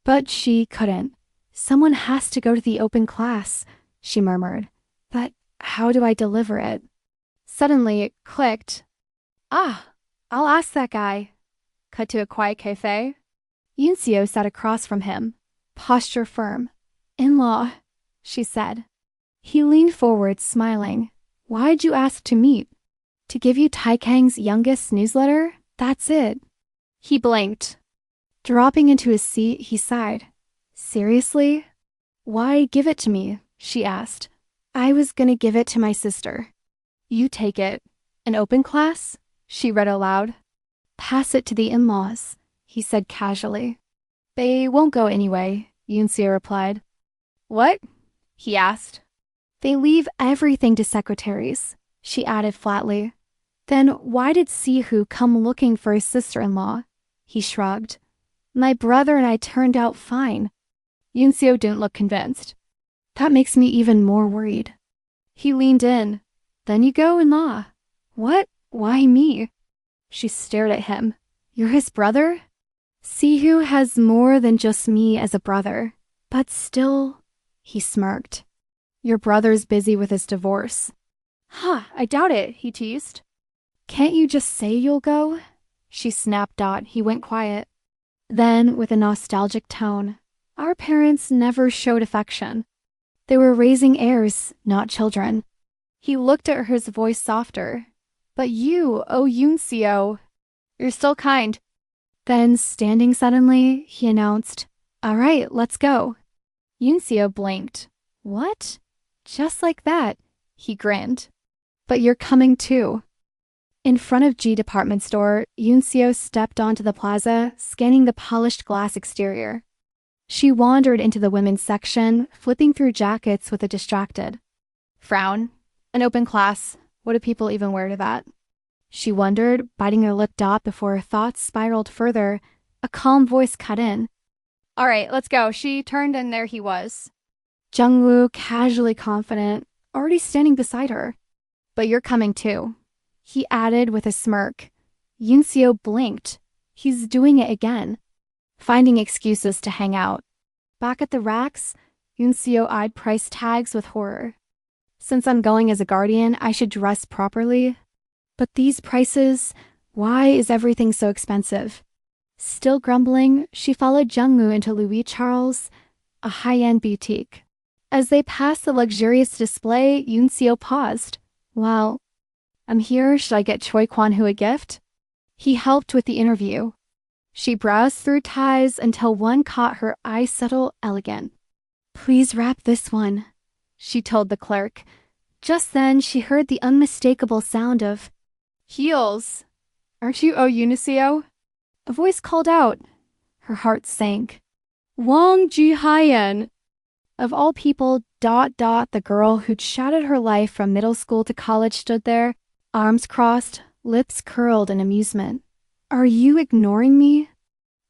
But she couldn't. Someone has to go to the open class, she murmured. But how do I deliver it? Suddenly it clicked. Ah, I'll ask that guy. Cut to a quiet cafe. Yunseo sat across from him, posture firm. In-law, she said. He leaned forward, smiling. Why'd you ask to meet? To give you Taikang's youngest newsletter? That's it. He blinked. Dropping into his seat, he sighed. Seriously? Why give it to me? She asked. I was gonna give it to my sister. You take it. An open class? She read aloud. Pass it to the in-laws, he said casually. They won't go anyway, Yunseo replied. What? He asked. They leave everything to secretaries, she added flatly. Then why did Sihu come looking for his sister-in-law? He shrugged. My brother and I turned out fine. Yunseo didn't look convinced. That makes me even more worried. He leaned in. Then you go, in-law. What? Why me? She stared at him. You're his brother? Sihu has more than just me as a brother. But still, he smirked. Your brother's busy with his divorce. Huh, I doubt it, he teased. Can't you just say you'll go? She snapped out. He went quiet. Then, with a nostalgic tone, our parents never showed affection. They were raising heirs, not children. He looked at her, his voice softer. But you, oh Yunseo, you're still kind. Then, standing suddenly, he announced, All right, let's go. Yunseo blinked. What? Just like that, he grinned. But you're coming too. In front of G department store, Yunseo stepped onto the plaza, scanning the polished glass exterior. She wandered into the women's section, flipping through jackets with a distracted frown. An open class. What do people even wear to that? She wondered, biting her lip dot before her thoughts spiraled further. A calm voice cut in. All right, let's go. She turned and there he was. Jungu, casually confident, already standing beside her. But you're coming too, he added with a smirk. Yunseo blinked. He's doing it again. Finding excuses to hang out. Back at the racks, Yunseo eyed price tags with horror. Since I'm going as a guardian, I should dress properly. But these prices, why is everything so expensive? Still grumbling, she followed Jungu into Louis Charles, a high-end boutique. As they passed the luxurious display, Yunseo paused. Well, I'm here. Should I get Choi Kuanhu a gift? He helped with the interview. She browsed through ties until one caught her eye subtle elegant. Please wrap this one, she told the clerk. Just then, she heard the unmistakable sound of heels. Aren't you Yunseo? A voice called out. Her heart sank. Wang Jihayan. Of all people, the girl who'd shattered her life from middle school to college stood there, arms crossed, lips curled in amusement. Are you ignoring me?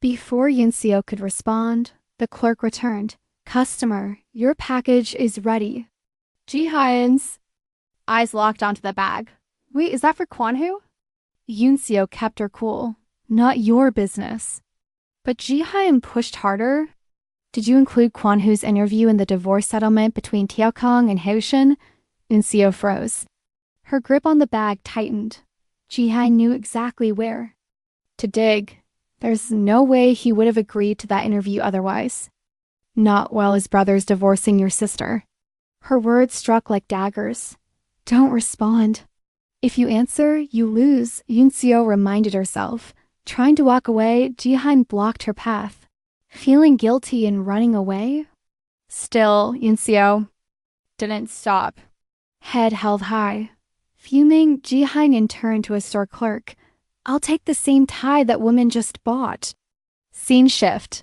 Before Yunseo could respond, the clerk returned. Customer, your package is ready. Jihayan's eyes locked onto the bag. Wait, is that for Kuanhu? Yunseo kept her cool. Not your business. But Jihayan pushed harder. Did you include Kuanhu's interview in the divorce settlement between Tiaokong and Haoshin? Yunseo froze. Her grip on the bag tightened. Jihayan knew exactly where to dig. There's no way he would have agreed to that interview otherwise. Not while his brother's divorcing your sister. Her words struck like daggers. Don't respond. If you answer, you lose, Yunseo reminded herself. Trying to walk away, Jihan blocked her path. Feeling guilty and running away? Still, Yunseo didn't stop. Head held high. Fuming, Jihan turned to a store clerk. I'll take the same tie that woman just bought. Scene shift.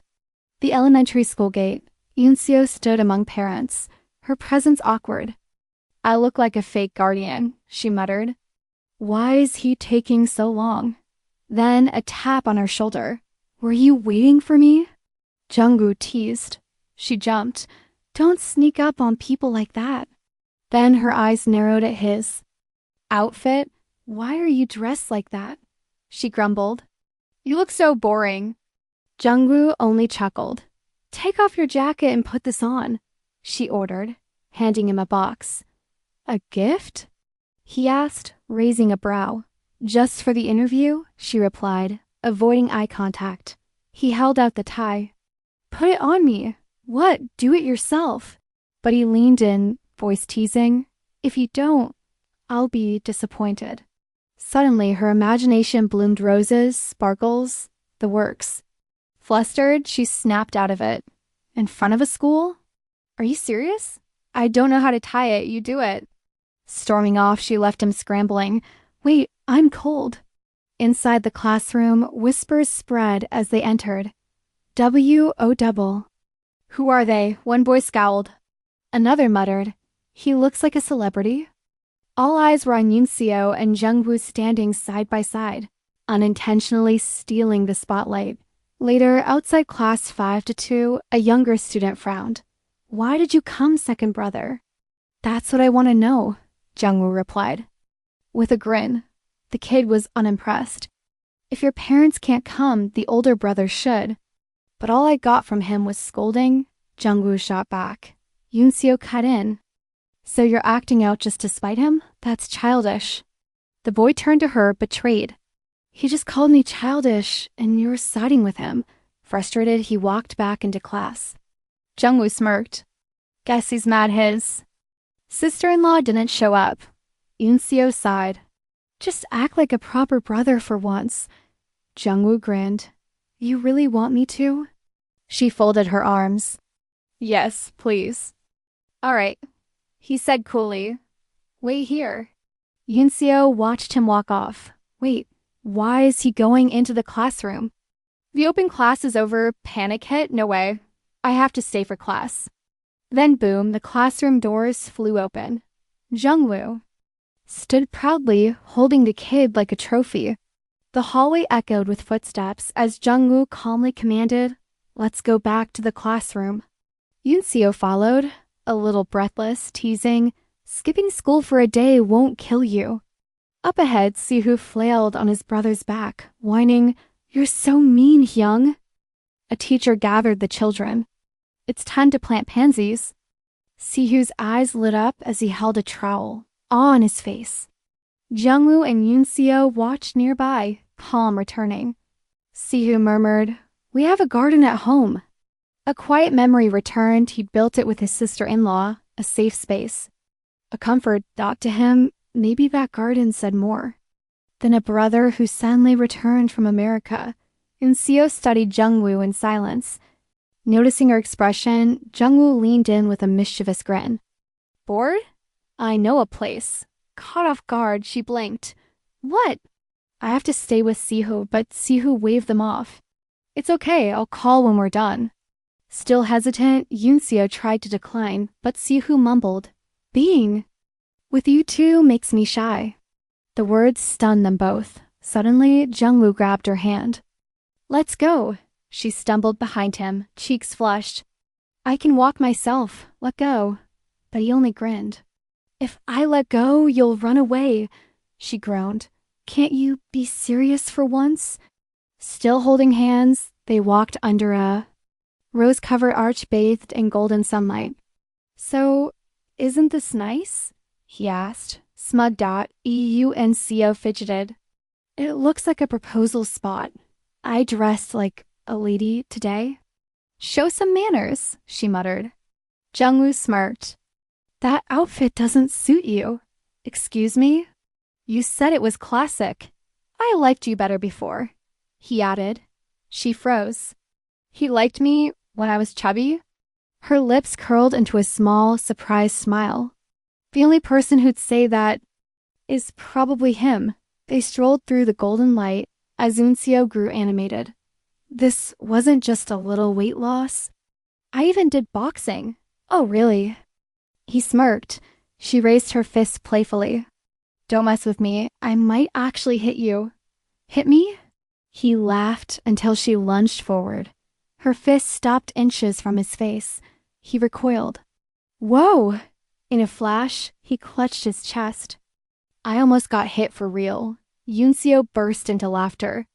The elementary school gate. Yunseo stood among parents, her presence awkward. I look like a fake guardian, she muttered. Why is he taking so long? Then a tap on her shoulder. Were you waiting for me? Jungu teased. She jumped. Don't sneak up on people like that. Then her eyes narrowed at his. Outfit? Why are you dressed like that? She grumbled. You look so boring. Jungu only chuckled. Take off your jacket and put this on, she ordered, handing him a box. A gift? He asked, raising a brow. Just for the interview, she replied, avoiding eye contact. He held out the tie. Put it on me. What? Do it yourself. But he leaned in, voice teasing. If you don't, I'll be disappointed. Suddenly, her imagination bloomed roses, sparkles, the works. Flustered, she snapped out of it. In front of a school? Are you serious? I don't know how to tie it. You do it. Storming off, she left him scrambling. Wait, I'm cold. Inside the classroom, whispers spread as they entered. W-O-double. Who are they? One boy scowled. Another muttered. He looks like a celebrity. All eyes were on Yunseo and Jungwoo standing side by side, unintentionally stealing the spotlight. Later, outside class 5-2, a younger student frowned. Why did you come, second brother? That's what I want to know, Jungwoo replied. With a grin, the kid was unimpressed. If your parents can't come, the older brother should. But all I got from him was scolding. Jungwoo shot back. Yunseo cut in. So you're acting out just to spite him? That's childish. The boy turned to her, betrayed. He just called me childish, and you're siding with him. Frustrated, he walked back into class. Jungwoo smirked. Guess he's mad his sister-in-law didn't show up. Yunseo sighed. Just act like a proper brother for once. Jungwoo grinned. You really want me to? She folded her arms. Yes, please. All right, he said coolly. Wait here. Yunseo watched him walk off. Wait, why is he going into the classroom? The open class is over. Panic hit? No way. I have to stay for class. Then boom, the classroom doors flew open. Jungwoo stood proudly, holding the kid like a trophy. The hallway echoed with footsteps as Jungwoo calmly commanded, let's go back to the classroom. Yunseo followed, a little breathless, teasing, skipping school for a day won't kill you. Up ahead, Sihu flailed on his brother's back, whining, you're so mean, Hyung. A teacher gathered the children. It's time to plant pansies. Sihu's eyes lit up as he held a trowel, awe on his face. Jungwoo and Yunseo watched nearby, calm returning. Sihu murmured, we have a garden at home. A quiet memory returned. He'd built it with his sister-in-law, a safe space. A comfort thought to him, maybe that garden said more. Then a brother who suddenly returned from America. Yunseo studied Jungwoo in silence. Noticing her expression, Jungwoo leaned in with a mischievous grin. Bored? I know a place. Caught off guard, she blinked. What? I have to stay with Sihu, but Sihu waved them off. It's okay, I'll call when we're done. Still hesitant, Yunseo tried to decline, but Sihu mumbled, being with you two makes me shy. The words stunned them both. Suddenly, Jungwoo grabbed her hand. Let's go. She stumbled behind him, cheeks flushed. I can walk myself. Let go. But he only grinned. If I let go, you'll run away, she groaned. Can't you be serious for once? Still holding hands, they walked under a rose-covered arch bathed in golden sunlight. So, isn't this nice? He asked. Smug Dot, Yunseo fidgeted. It looks like a proposal spot. I dressed like a lady today. Show some manners, she muttered. Jungu smirked. That outfit doesn't suit you. Excuse me? You said it was classic. I liked you better before, he added. She froze. He liked me when I was chubby? Her lips curled into a small, surprised smile. The only person who'd say that is probably him. They strolled through the golden light as Unseo grew animated. This wasn't just a little weight loss. I even did boxing. Oh, really? He smirked. She raised her fist playfully. Don't mess with me. I might actually hit you. Hit me? He laughed until she lunged forward. Her fist stopped inches from his face. He recoiled. Whoa! In a flash, he clutched his chest. I almost got hit for real. Yunseo burst into laughter.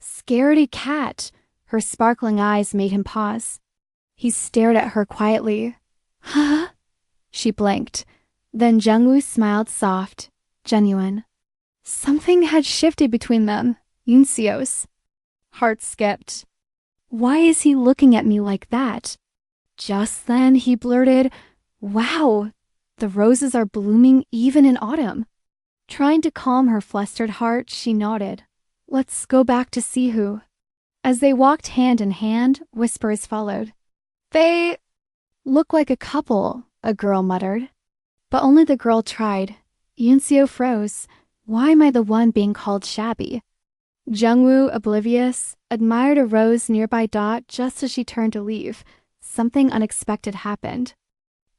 Scaredy cat! Her sparkling eyes made him pause. He stared at her quietly. Huh? She blinked. Then Jungu smiled soft, genuine. Something had shifted between them, Yunseo's. Heart skipped. Why is he looking at me like that? Just then he blurted, Wow, the roses are blooming even in autumn. Trying to calm her flustered heart, she nodded. Let's go back to Sihu. As they walked hand in hand, whispers followed. They look like a couple, a girl muttered. But only the girl tried. Yunseo froze. Why am I the one being called shabby? Jungwoo, oblivious, admired a rose nearby Dot just as she turned to leave. Something unexpected happened.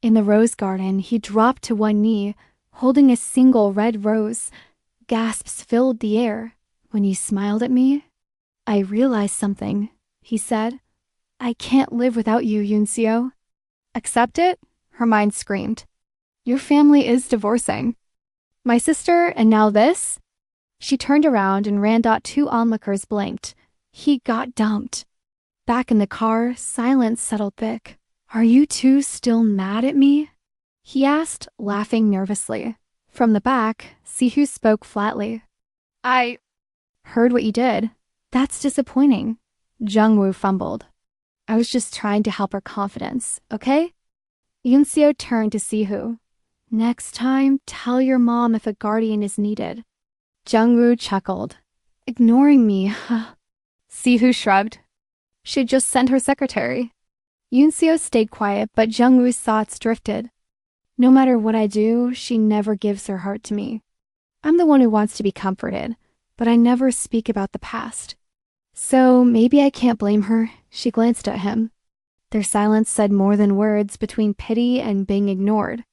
In the rose garden, he dropped to one knee, holding a single red rose. Gasps filled the air. When you smiled at me, I realized something, he said. I can't live without you, Yunseo. Accept it? Her mind screamed. Your family is divorcing. My sister, and now this? She turned around and ran. Two onlookers blinked. He got dumped. Back in the car, silence settled thick. Are you two still mad at me? He asked, laughing nervously. From the back, Sihu spoke flatly. I heard what you did. That's disappointing. Jungwoo fumbled. I was just trying to help her confidence, okay? Yunseo turned to Sihu. Next time, tell your mom if a guardian is needed. Jungwoo chuckled. Ignoring me, huh? Sihu shrugged. She'd just sent her secretary. Yunseo stayed quiet, but Jungwoo's thoughts drifted. No matter what I do, she never gives her heart to me. I'm the one who wants to be comforted, but I never speak about the past. So maybe I can't blame her. She glanced at him. Their silence said more than words between pity and being ignored.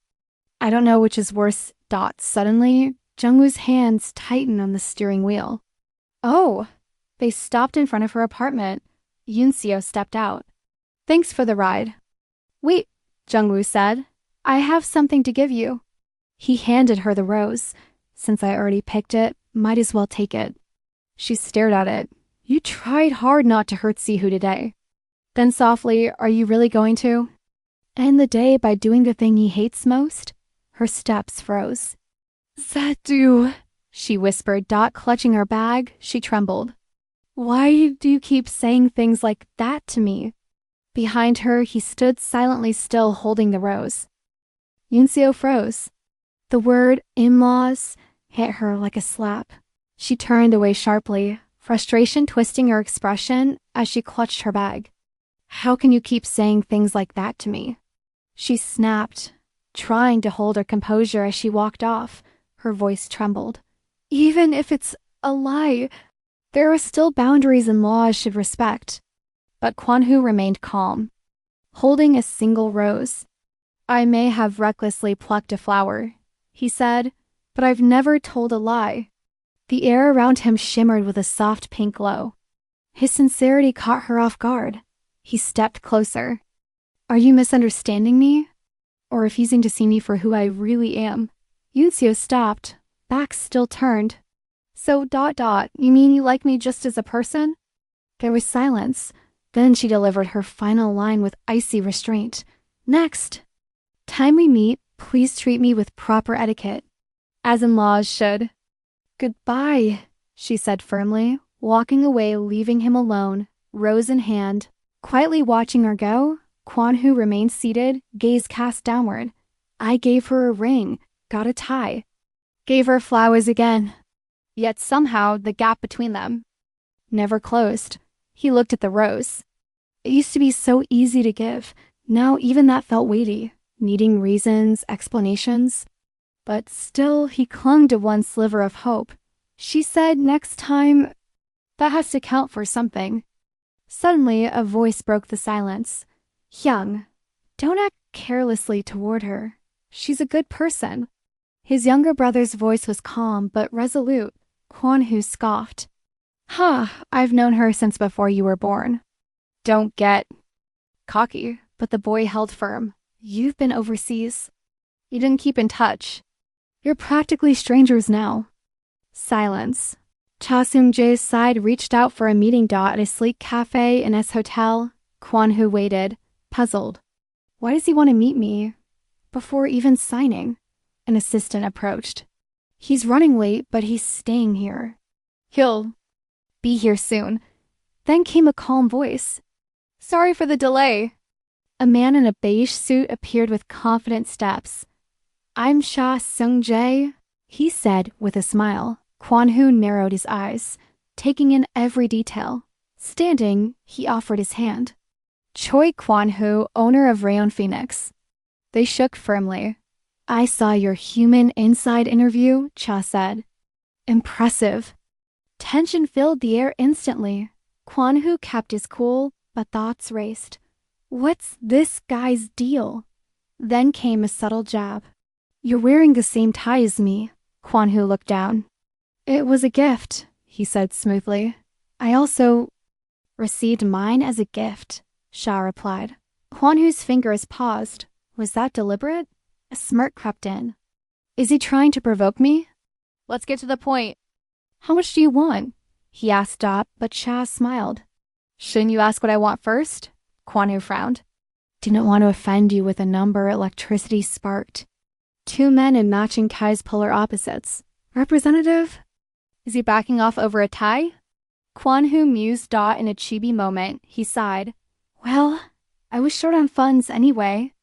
I don't know which is worse. Suddenly, Jungwoo's hands tightened on the steering wheel. Oh! They stopped in front of her apartment. Yunseo stepped out. Thanks for the ride. Wait, Jungwoo said. I have something to give you. He handed her the rose. Since I already picked it, might as well take it. She stared at it. You tried hard not to hurt Sihu today. Then softly, are you really going to? End the day by doing the thing he hates most? Her steps froze. Zatu, she whispered. Clutching her bag, she trembled. Why do you keep saying things like that to me? Behind her, he stood silently still, holding the rose. Yunseo froze. The word in-laws hit her like a slap. She turned away sharply, frustration twisting her expression as she clutched her bag. How can you keep saying things like that to me? She snapped, trying to hold her composure as she walked off. Her voice trembled. Even if it's a lie, there are still boundaries and laws should respect. But Kuanhu remained calm, holding a single rose. I may have recklessly plucked a flower, he said, but I've never told a lie. The air around him shimmered with a soft pink glow. His sincerity caught her off guard. He stepped closer. Are you misunderstanding me? Or refusing to see me for who I really am? Yunseo stopped, back still turned. So, you mean you like me just as a person? There was silence. Then she delivered her final line with icy restraint. Next. Time we meet, please treat me with proper etiquette. As in-laws should. Goodbye, she said firmly, walking away, leaving him alone, rose in hand. Quietly watching her go, Kuanhu remained seated, gaze cast downward. I gave her a ring, got a tie. Gave her flowers again. Yet somehow the gap between them never closed. He looked at the rose. It used to be so easy to give. Now even that felt weighty, needing reasons, explanations. But still he clung to one sliver of hope. She said next time, that has to count for something. Suddenly a voice broke the silence. Hyung, don't act carelessly toward her. She's a good person. His younger brother's voice was calm but resolute. Kuanhu scoffed. I've known her since before you were born. Don't get cocky, but the boy held firm. You've been overseas. You didn't keep in touch. You're practically strangers now. Silence. Cha Seung-jae's side reached out for a meeting dot at a sleek cafe in his hotel. Kuanhu waited, puzzled. Why does he want to meet me? Before even signing, an assistant approached. He's running late, but he's staying here. He'll be here soon. Then came a calm voice. Sorry for the delay. A man in a beige suit appeared with confident steps. I'm Cha Seung-jae, he said with a smile. Kuanhu narrowed his eyes, taking in every detail. Standing, he offered his hand. Choi Kuanhu, owner of Rayon Phoenix. They shook firmly. I saw your human inside interview, Cha said. Impressive. Tension filled the air instantly. Kuanhu kept his cool, but thoughts raced. What's this guy's deal? Then came a subtle jab. You're wearing the same tie as me. Kuanhu looked down. It was a gift, he said smoothly. I also received mine as a gift, Cha replied. Kuanhu's fingers paused. Was that deliberate? A smirk crept in. Is he trying to provoke me? Let's get to the point. How much do you want? He asked Dot, but Cha smiled. Shouldn't you ask what I want first? Kuanhu frowned. Didn't want to offend you with a number electricity sparked. Two men in matching ties polar opposites. Representative? Is he backing off over a tie? Kuanhu mused Dot in a chibi moment. He sighed. Well, I was short on funds anyway.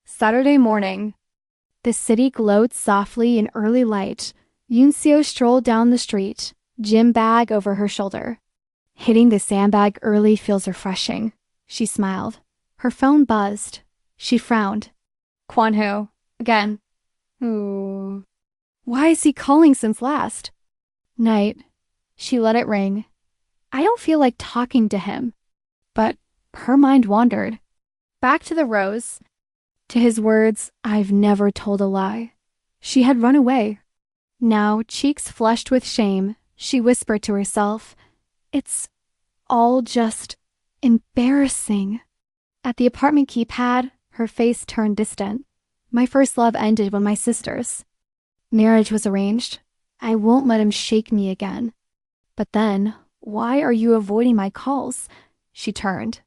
Saturday morning. The city glowed softly in early light. Yunseo strolled down the street, gym bag over her shoulder. Hitting the sandbag early feels refreshing. She smiled. Her phone buzzed. She frowned. Kuanhu. Again. Ooh. Why is he calling since last? Night. She let it ring. I don't feel like talking to him. But her mind wandered. Back to the rose. To his words, I've never told a lie. She had run away. Now, cheeks flushed with shame, she whispered to herself, it's all just embarrassing. At the apartment keypad, her face turned distant. My first love ended with my sisters. Marriage was arranged. I won't let him shake me again. But then, why are you avoiding my calls? She turned.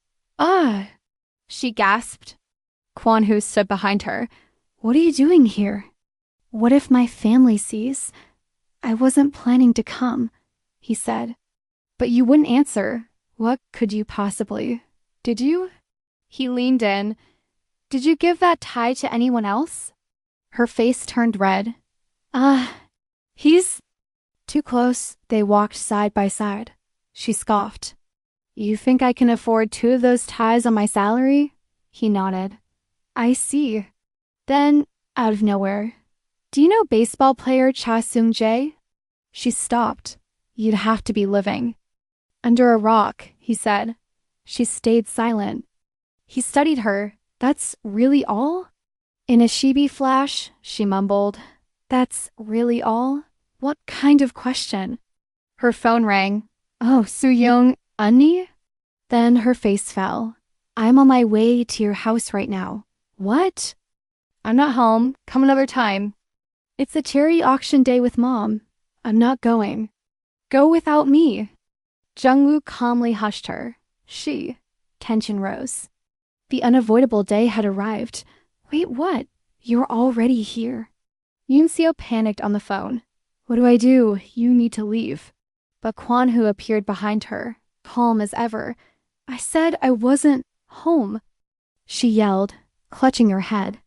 She gasped. Kuanhu stood behind her. What are you doing here? What if my family sees? I wasn't planning to come, he said. But you wouldn't answer. What could you possibly? Did you? He leaned in. Did you give that tie to anyone else? Her face turned red. He's too close. They walked side by side. She scoffed. You think I can afford 2 of those ties on my salary? He nodded. I see. Then, out of nowhere, do you know baseball player Cha Seung-jae? She stopped. You'd have to be living. Under a rock, he said. She stayed silent. He studied her. That's really all? In a chibi flash, she mumbled. That's really all? What kind of question? Her phone rang. Oh, Soo-young, Unni? Then her face fell. I'm on my way to your house right now. What? I'm not home. Come another time. It's a charity auction day with Mom. I'm not going. Go without me. Jungu calmly hushed her. Tension rose. The unavoidable day had arrived. Wait, what? You're already here. Yunseo panicked on the phone. What do? You need to leave. But Kuanhu appeared behind her, calm as ever. "I said I wasn't home," she yelled, clutching her head.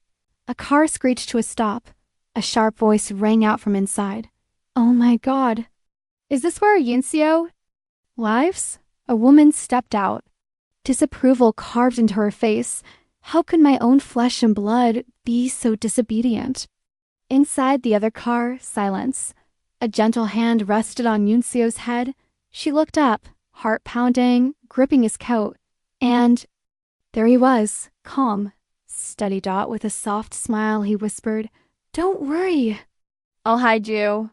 A car screeched to a stop. A sharp voice rang out from inside. "Oh my God. Is this where Yinseo lives?" A woman stepped out. Disapproval carved into her face. How could my own flesh and blood be so disobedient? Inside the other car, silence. A gentle hand rested on Yunseo's head. She looked up, heart pounding, gripping his coat. And there he was, calm. "Steady, Dot," with a soft smile, he whispered. "Don't worry. I'll hide you."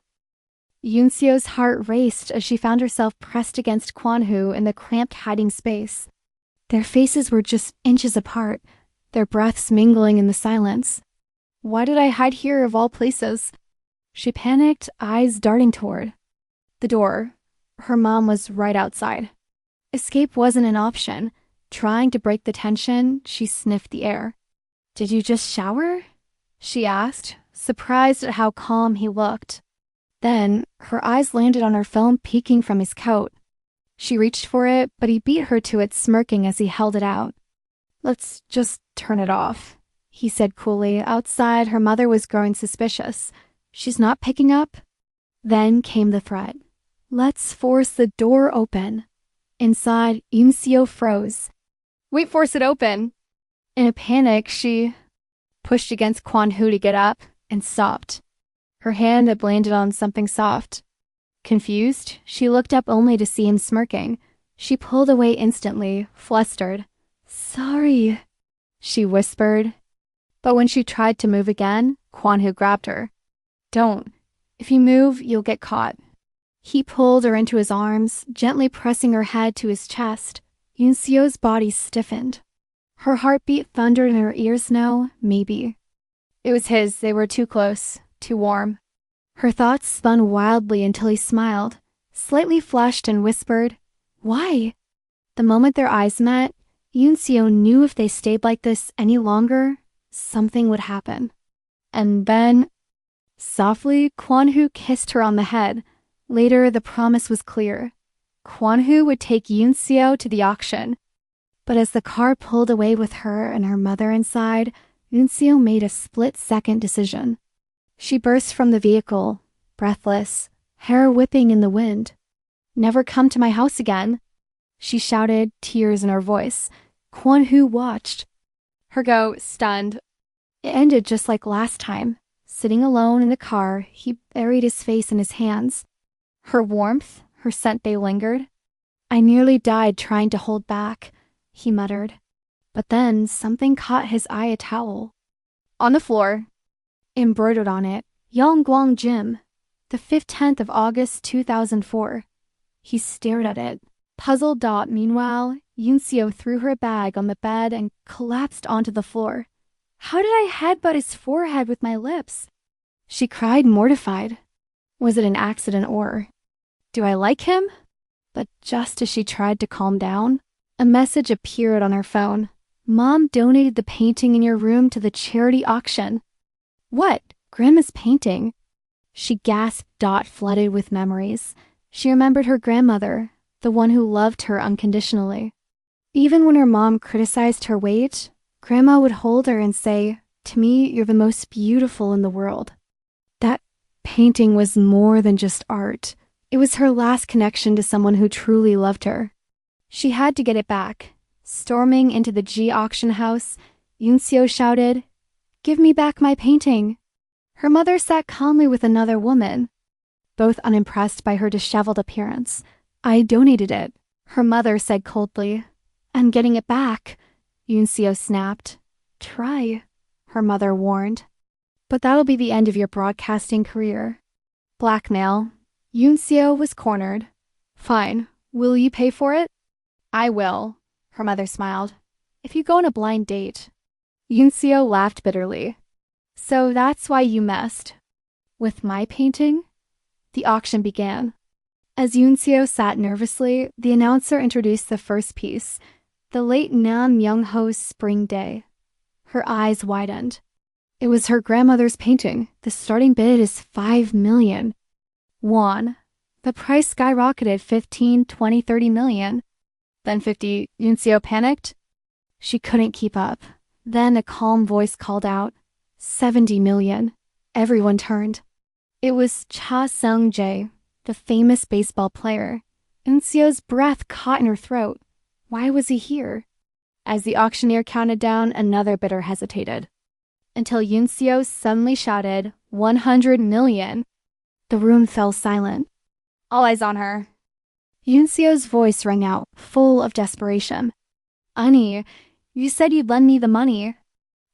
Yunseo's heart raced as she found herself pressed against Kuanhu in the cramped hiding space. Their faces were just inches apart, their breaths mingling in the silence. Why did I hide here of all places? She panicked, eyes darting toward the door. Her mom was right outside. Escape wasn't an option. Trying to break the tension, she sniffed the air. "Did you just shower?" she asked, surprised at how calm he looked. Then, her eyes landed on her phone peeking from his coat. She reached for it, but he beat her to it, smirking as he held it out. "Let's just turn it off," he said coolly. Outside, her mother was growing suspicious. "She's not picking up?" Then came the threat. "Let's force the door open." Inside, Yunseo froze. "Wait, force it open." In a panic, she pushed against Kuanhu to get up and stopped. Her hand had landed on something soft. Confused, she looked up only to see him smirking. She pulled away instantly, flustered. "Sorry," she whispered. But when she tried to move again, Kuanhu grabbed her. "Don't. If you move, you'll get caught." He pulled her into his arms, gently pressing her head to his chest. Yunseo's body stiffened. Her heartbeat thundered in her ears now, maybe. It was his. They were too close, too warm. Her thoughts spun wildly until he smiled, slightly flushed and whispered, "Why?" The moment their eyes met, Yunseo knew if they stayed like this any longer, something would happen. And then, softly, Kuanhu kissed her on the head. Later, the promise was clear. Kuanhu would take Yunseo to the auction. But as the car pulled away with her and her mother inside, Yunseo made a split-second decision. She burst from the vehicle, breathless, hair whipping in the wind. "Never come to my house again," she shouted, tears in her voice. Kuanhu watched her go, stunned. It ended just like last time. Sitting alone in the car, he buried his face in his hands. Her warmth, her scent, they lingered. "I nearly died trying to hold back," he muttered. But then something caught his eye, a towel. On the floor, embroidered on it, Yongguang Jim, the 15th of August 2004. He stared at it, puzzled. Meanwhile, Yunseo threw her bag on the bed and collapsed onto the floor. "How did I headbutt his forehead with my lips?" she cried, mortified. Was it an accident or... "Do I like him?" But just as she tried to calm down, a message appeared on her phone. "Mom donated the painting in your room to the charity auction." "What? Grandma's painting?" She gasped, flooded with memories. She remembered her grandmother, the one who loved her unconditionally. Even when her mom criticized her weight, Grandma would hold her and say, "To me, you're the most beautiful in the world." That painting was more than just art. It was her last connection to someone who truly loved her. She had to get it back. Storming into the G auction house, Yunseo shouted, "Give me back my painting." Her mother sat calmly with another woman, both unimpressed by her disheveled appearance. "I donated it," her mother said coldly. "I'm getting it back," Yunseo snapped. "Try," her mother warned. "But that'll be the end of your broadcasting career." Blackmail. Yunseo was cornered. "Fine. Will you pay for it?" "I will," her mother smiled. "If you go on a blind date." Yunseo laughed bitterly. "So that's why you messed with my painting?" The auction began. As Yunseo sat nervously, the announcer introduced the first piece, the late Nam Young-ho's Spring Day. Her eyes widened. It was her grandmother's painting. The starting bid is 5 million. Won. The price skyrocketed 15, 20, 30 million. Then 50. Yunseo panicked. She couldn't keep up. Then a calm voice called out, 70 million. Everyone turned. It was Cha Seung-jae, the famous baseball player. Yunseo's breath caught in her throat. Why was he here? As the auctioneer counted down, another bidder hesitated. Until Yunseo suddenly shouted, 100 million. The room fell silent. All eyes on her. Yunseo's voice rang out, full of desperation. Annie, you said you'd lend me the money.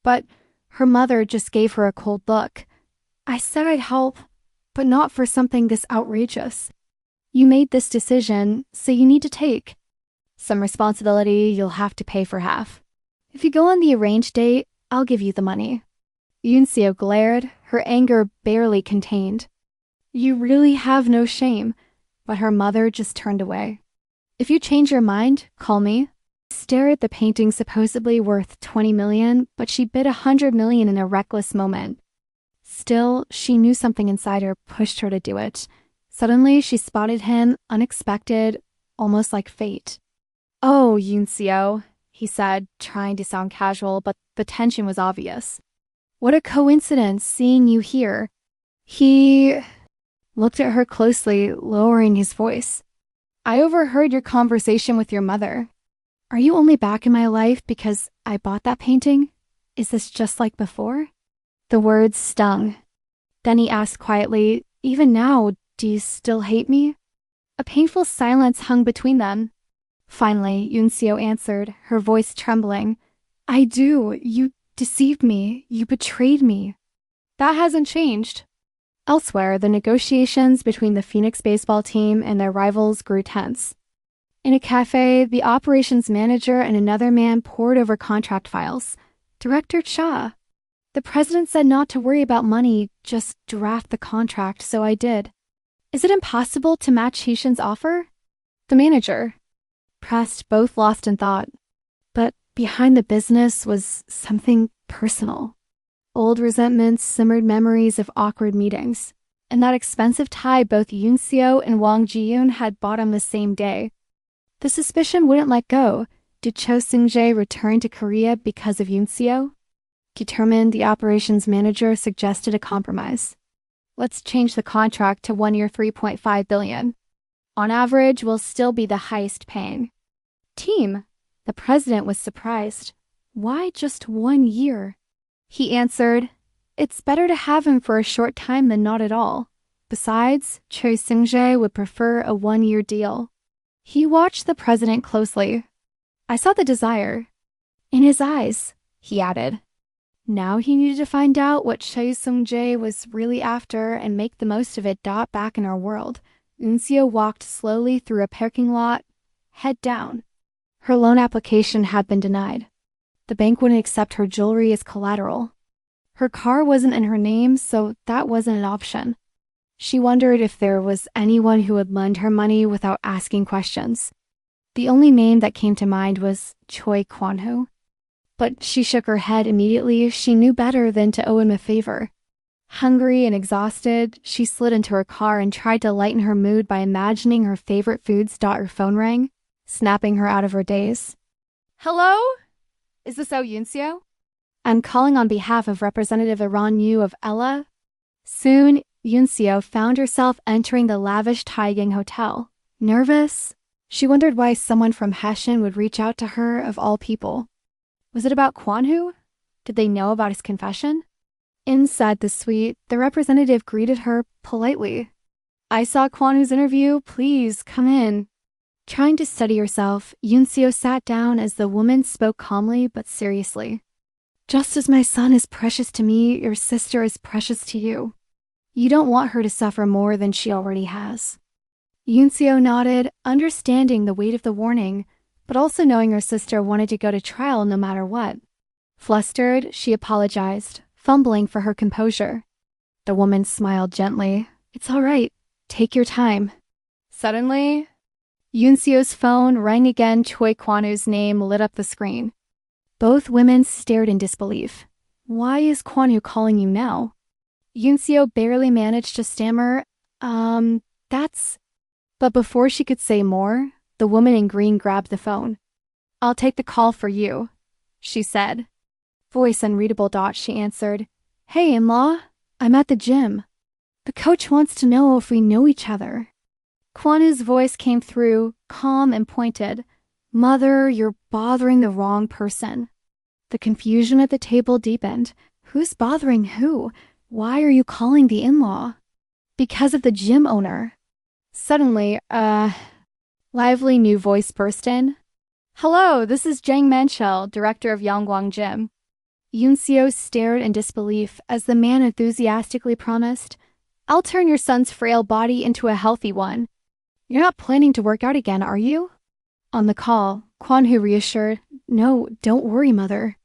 But her mother just gave her a cold look. I said I'd help, but not for something this outrageous. You made this decision, so you need to take some responsibility. You'll have to pay for half. If you go on the arranged date, I'll give you the money. Yunseo glared, her anger barely contained. You really have no shame. But her mother just turned away. If you change your mind, call me. Stared at the painting supposedly worth 20 million, but she bid 100 million in a reckless moment. Still, she knew something inside her pushed her to do it. Suddenly, she spotted him, unexpected, almost like fate. Oh, Yunseo, he said, trying to sound casual, but the tension was obvious. What a coincidence seeing you here. He looked at her closely, lowering his voice. I overheard your conversation with your mother. Are you only back in my life because I bought that painting? Is this just like before? The words stung. Then he asked quietly, even now, do you still hate me? A painful silence hung between them. Finally, Yunseo answered, her voice trembling. I do. You deceived me. You betrayed me. That hasn't changed. Elsewhere, the negotiations between the Phoenix baseball team and their rivals grew tense. In a cafe, the operations manager and another man pored over contract files. Director Cha. The president said not to worry about money, just draft the contract, so I did. Is it impossible to match Heishin's offer? The manager. Pressed, both lost in thought. But behind the business was something personal. Old resentments simmered memories of awkward meetings, and that expensive tie both Yunseo and Wang Ji-yoon had bought on the same day. The suspicion wouldn't let go. Did Cho Seung-jae return to Korea because of Yunseo? Determined, the operations manager suggested a compromise. Let's change the contract to 1 year 3.5 billion. On average, we'll still be the highest paying. Team, the president was surprised. Why just 1 year? He answered, it's better to have him for a short time than not at all. Besides, Cho Seung-jae would prefer a 1 year deal. He watched the president closely. I saw the desire. In his eyes, he added. Now he needed to find out what Cho Seung-jae was really after and make the most of it. Back in our world, Yunseo walked slowly through a parking lot, head down. Her loan application had been denied. The bank wouldn't accept her jewelry as collateral. Her car wasn't in her name, so that wasn't an option. She wondered if there was anyone who would lend her money without asking questions. The only name that came to mind was Choi Kuanhu. But she shook her head immediately. She knew better than to owe him a favor. Hungry and exhausted, she slid into her car and tried to lighten her mood by imagining her favorite foods. Her phone rang, snapping her out of her daze. Hello? Is this Yunseo? I'm calling on behalf of Representative Iran Yu of Ella. Soon, Yunseo found herself entering the lavish Taiyang hotel. Nervous, she wondered why someone from Heshin would reach out to her of all people. Was it about Kuanhu? Did they know about his confession? Inside the suite, the representative greeted her politely. I saw Kuanhu's interview. Please, come in. Trying to steady herself, Yunseo sat down as the woman spoke calmly but seriously. Just as my son is precious to me, your sister is precious to you. You don't want her to suffer more than she already has. Yunseo nodded, understanding the weight of the warning, but also knowing her sister wanted to go to trial no matter what. Flustered, she apologized, fumbling for her composure. The woman smiled gently. It's all right. Take your time. Suddenly, Yunseo's phone rang again. Choi Kuanhu's name lit up the screen. Both women stared in disbelief. Why is Kuanhu calling you now? Yunseo barely managed to stammer, that's... But before she could say more, the woman in green grabbed the phone. "I'll take the call for you," she said. Voice unreadable. She answered. "Hey, in-law, I'm at the gym. The coach wants to know if we know each other." Kuanhu's voice came through, calm and pointed. "Mother, you're bothering the wrong person." The confusion at the table deepened. Who's bothering who? Why are you calling the in-law? Because of the gym owner. Suddenly, lively new voice burst in. "Hello, this is Jang Manchel, director of Yangguang Gym." Yunseo stared in disbelief as the man enthusiastically promised, "I'll turn your son's frail body into a healthy one." "You're not planning to work out again, are you?" On the call, Kuanhu reassured, "No, don't worry, mother.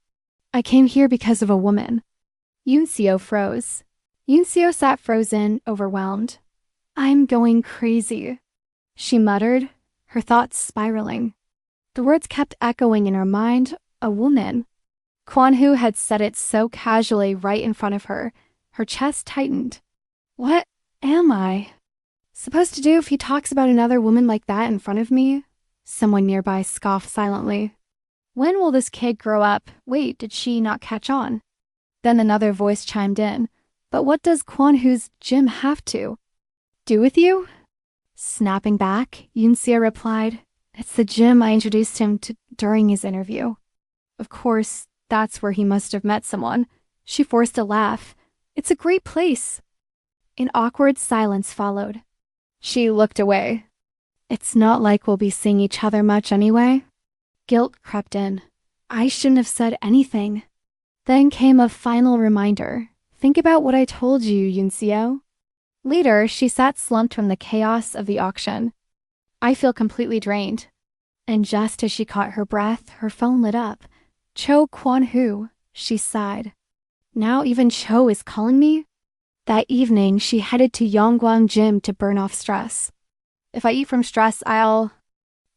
I came here because of a woman." Yunseo froze. Yunseo sat frozen, overwhelmed. "I'm going crazy," she muttered, her thoughts spiraling. The words kept echoing in her mind, a woman. Kuanhu had said it so casually right in front of her. Her chest tightened. What am I supposed to do if he talks about another woman like that in front of me? Someone nearby scoffed silently. When will this kid grow up? Wait, did she not catch on? Then another voice chimed in. But what does Kuanhu's gym have to do with you? Snapping back, Yunseo replied, "It's the gym I introduced him to during his interview." Of course, that's where he must have met someone. She forced a laugh. "It's a great place." An awkward silence followed. She looked away. "It's not like we'll be seeing each other much anyway." Guilt crept in. I shouldn't have said anything. Then came a final reminder. "Think about what I told you, Yunseo." Later, she sat slumped from the chaos of the auction. "I feel completely drained." And just as she caught her breath, her phone lit up. "Cho Kuanhu," she sighed. "Now even Cho is calling me?" That evening, she headed to Yangguang Gym to burn off stress. "If I eat from stress, I'll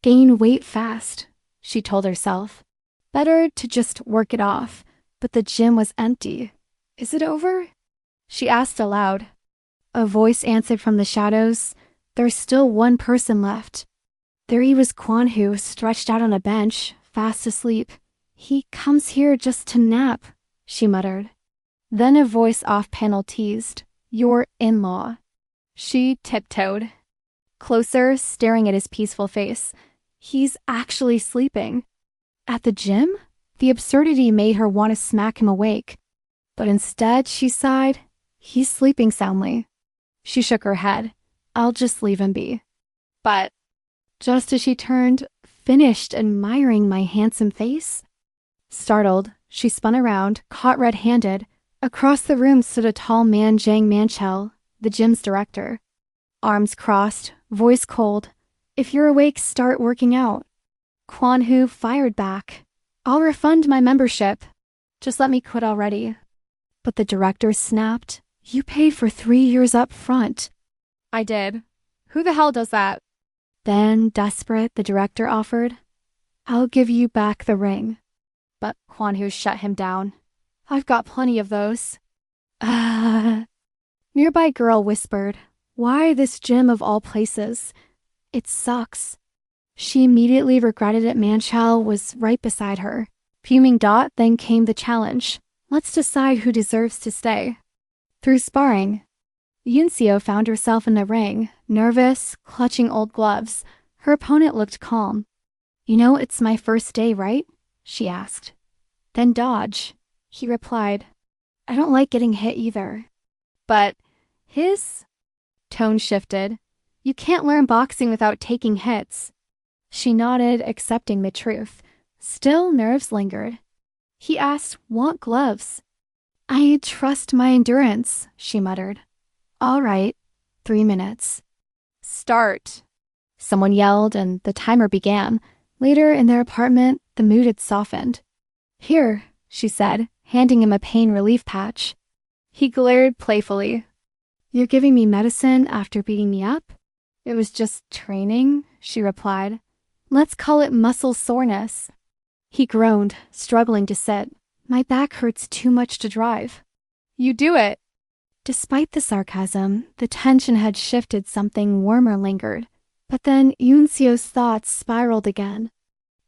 gain weight fast," she told herself. Better to just work it off. But the gym was empty. "Is it over?" she asked aloud. A voice answered from the shadows. "There's still one person left." There he was, Kuanhu, stretched out on a bench, fast asleep. "He comes here just to nap," she muttered. Then a voice off-panel teased, "Your in-law." She tiptoed closer, staring at his peaceful face. He's actually sleeping. At the gym? The absurdity made her want to smack him awake. But instead, she sighed, "He's sleeping soundly." She shook her head. "I'll just leave him be." But just as she turned, finished admiring my handsome face. Startled, she spun around, caught red-handed. Across the room stood a tall man, Jang Manchel, the gym's director. Arms crossed, voice cold. "If you're awake, start working out." Kuanhu fired back. "I'll refund my membership. Just let me quit already." But the director snapped. "You paid for 3 years up front." "I did. Who the hell does that?" Then, desperate, the director offered, "I'll give you back the ring." But Kuanhu shut him down. "I've got plenty of those." Nearby girl whispered, "Why this gym of all places? It sucks." She immediately regretted it. Manchal was right beside her. Fuming. Then came the challenge. Let's decide who deserves to stay. Through sparring, Yunseo found herself in the ring, nervous, clutching old gloves. Her opponent looked calm. "You know, it's my first day, right?" she asked. "Then dodge." He replied, "I don't like getting hit either." But his tone shifted. "You can't learn boxing without taking hits." She nodded, accepting the truth. Still, nerves lingered. He asked, "Want gloves?" "I trust my endurance," she muttered. "All right, 3 minutes." "Start," someone yelled, and the timer began. Later, in their apartment, the mood had softened. "Here," she said, handing him a pain relief patch. He glared playfully. "You're giving me medicine after beating me up?" "It was just training," she replied. "Let's call it muscle soreness." He groaned, struggling to sit. "My back hurts too much to drive." "You do it." Despite the sarcasm, the tension had shifted. Something warmer lingered. But then Yunseo's thoughts spiraled again.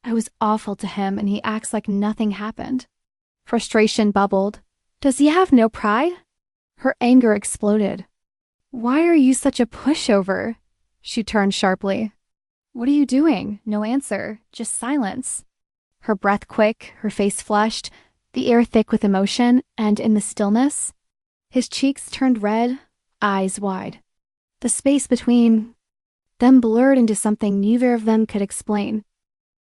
I was awful to him and he acts like nothing happened. Frustration bubbled. Does he have no pride? Her anger exploded. Why are you such a pushover? She turned sharply. What are you doing? No answer, just silence. Her breath quick, her face flushed, the air thick with emotion, and in the stillness, his cheeks turned red, eyes wide. The space between them blurred into something neither of them could explain.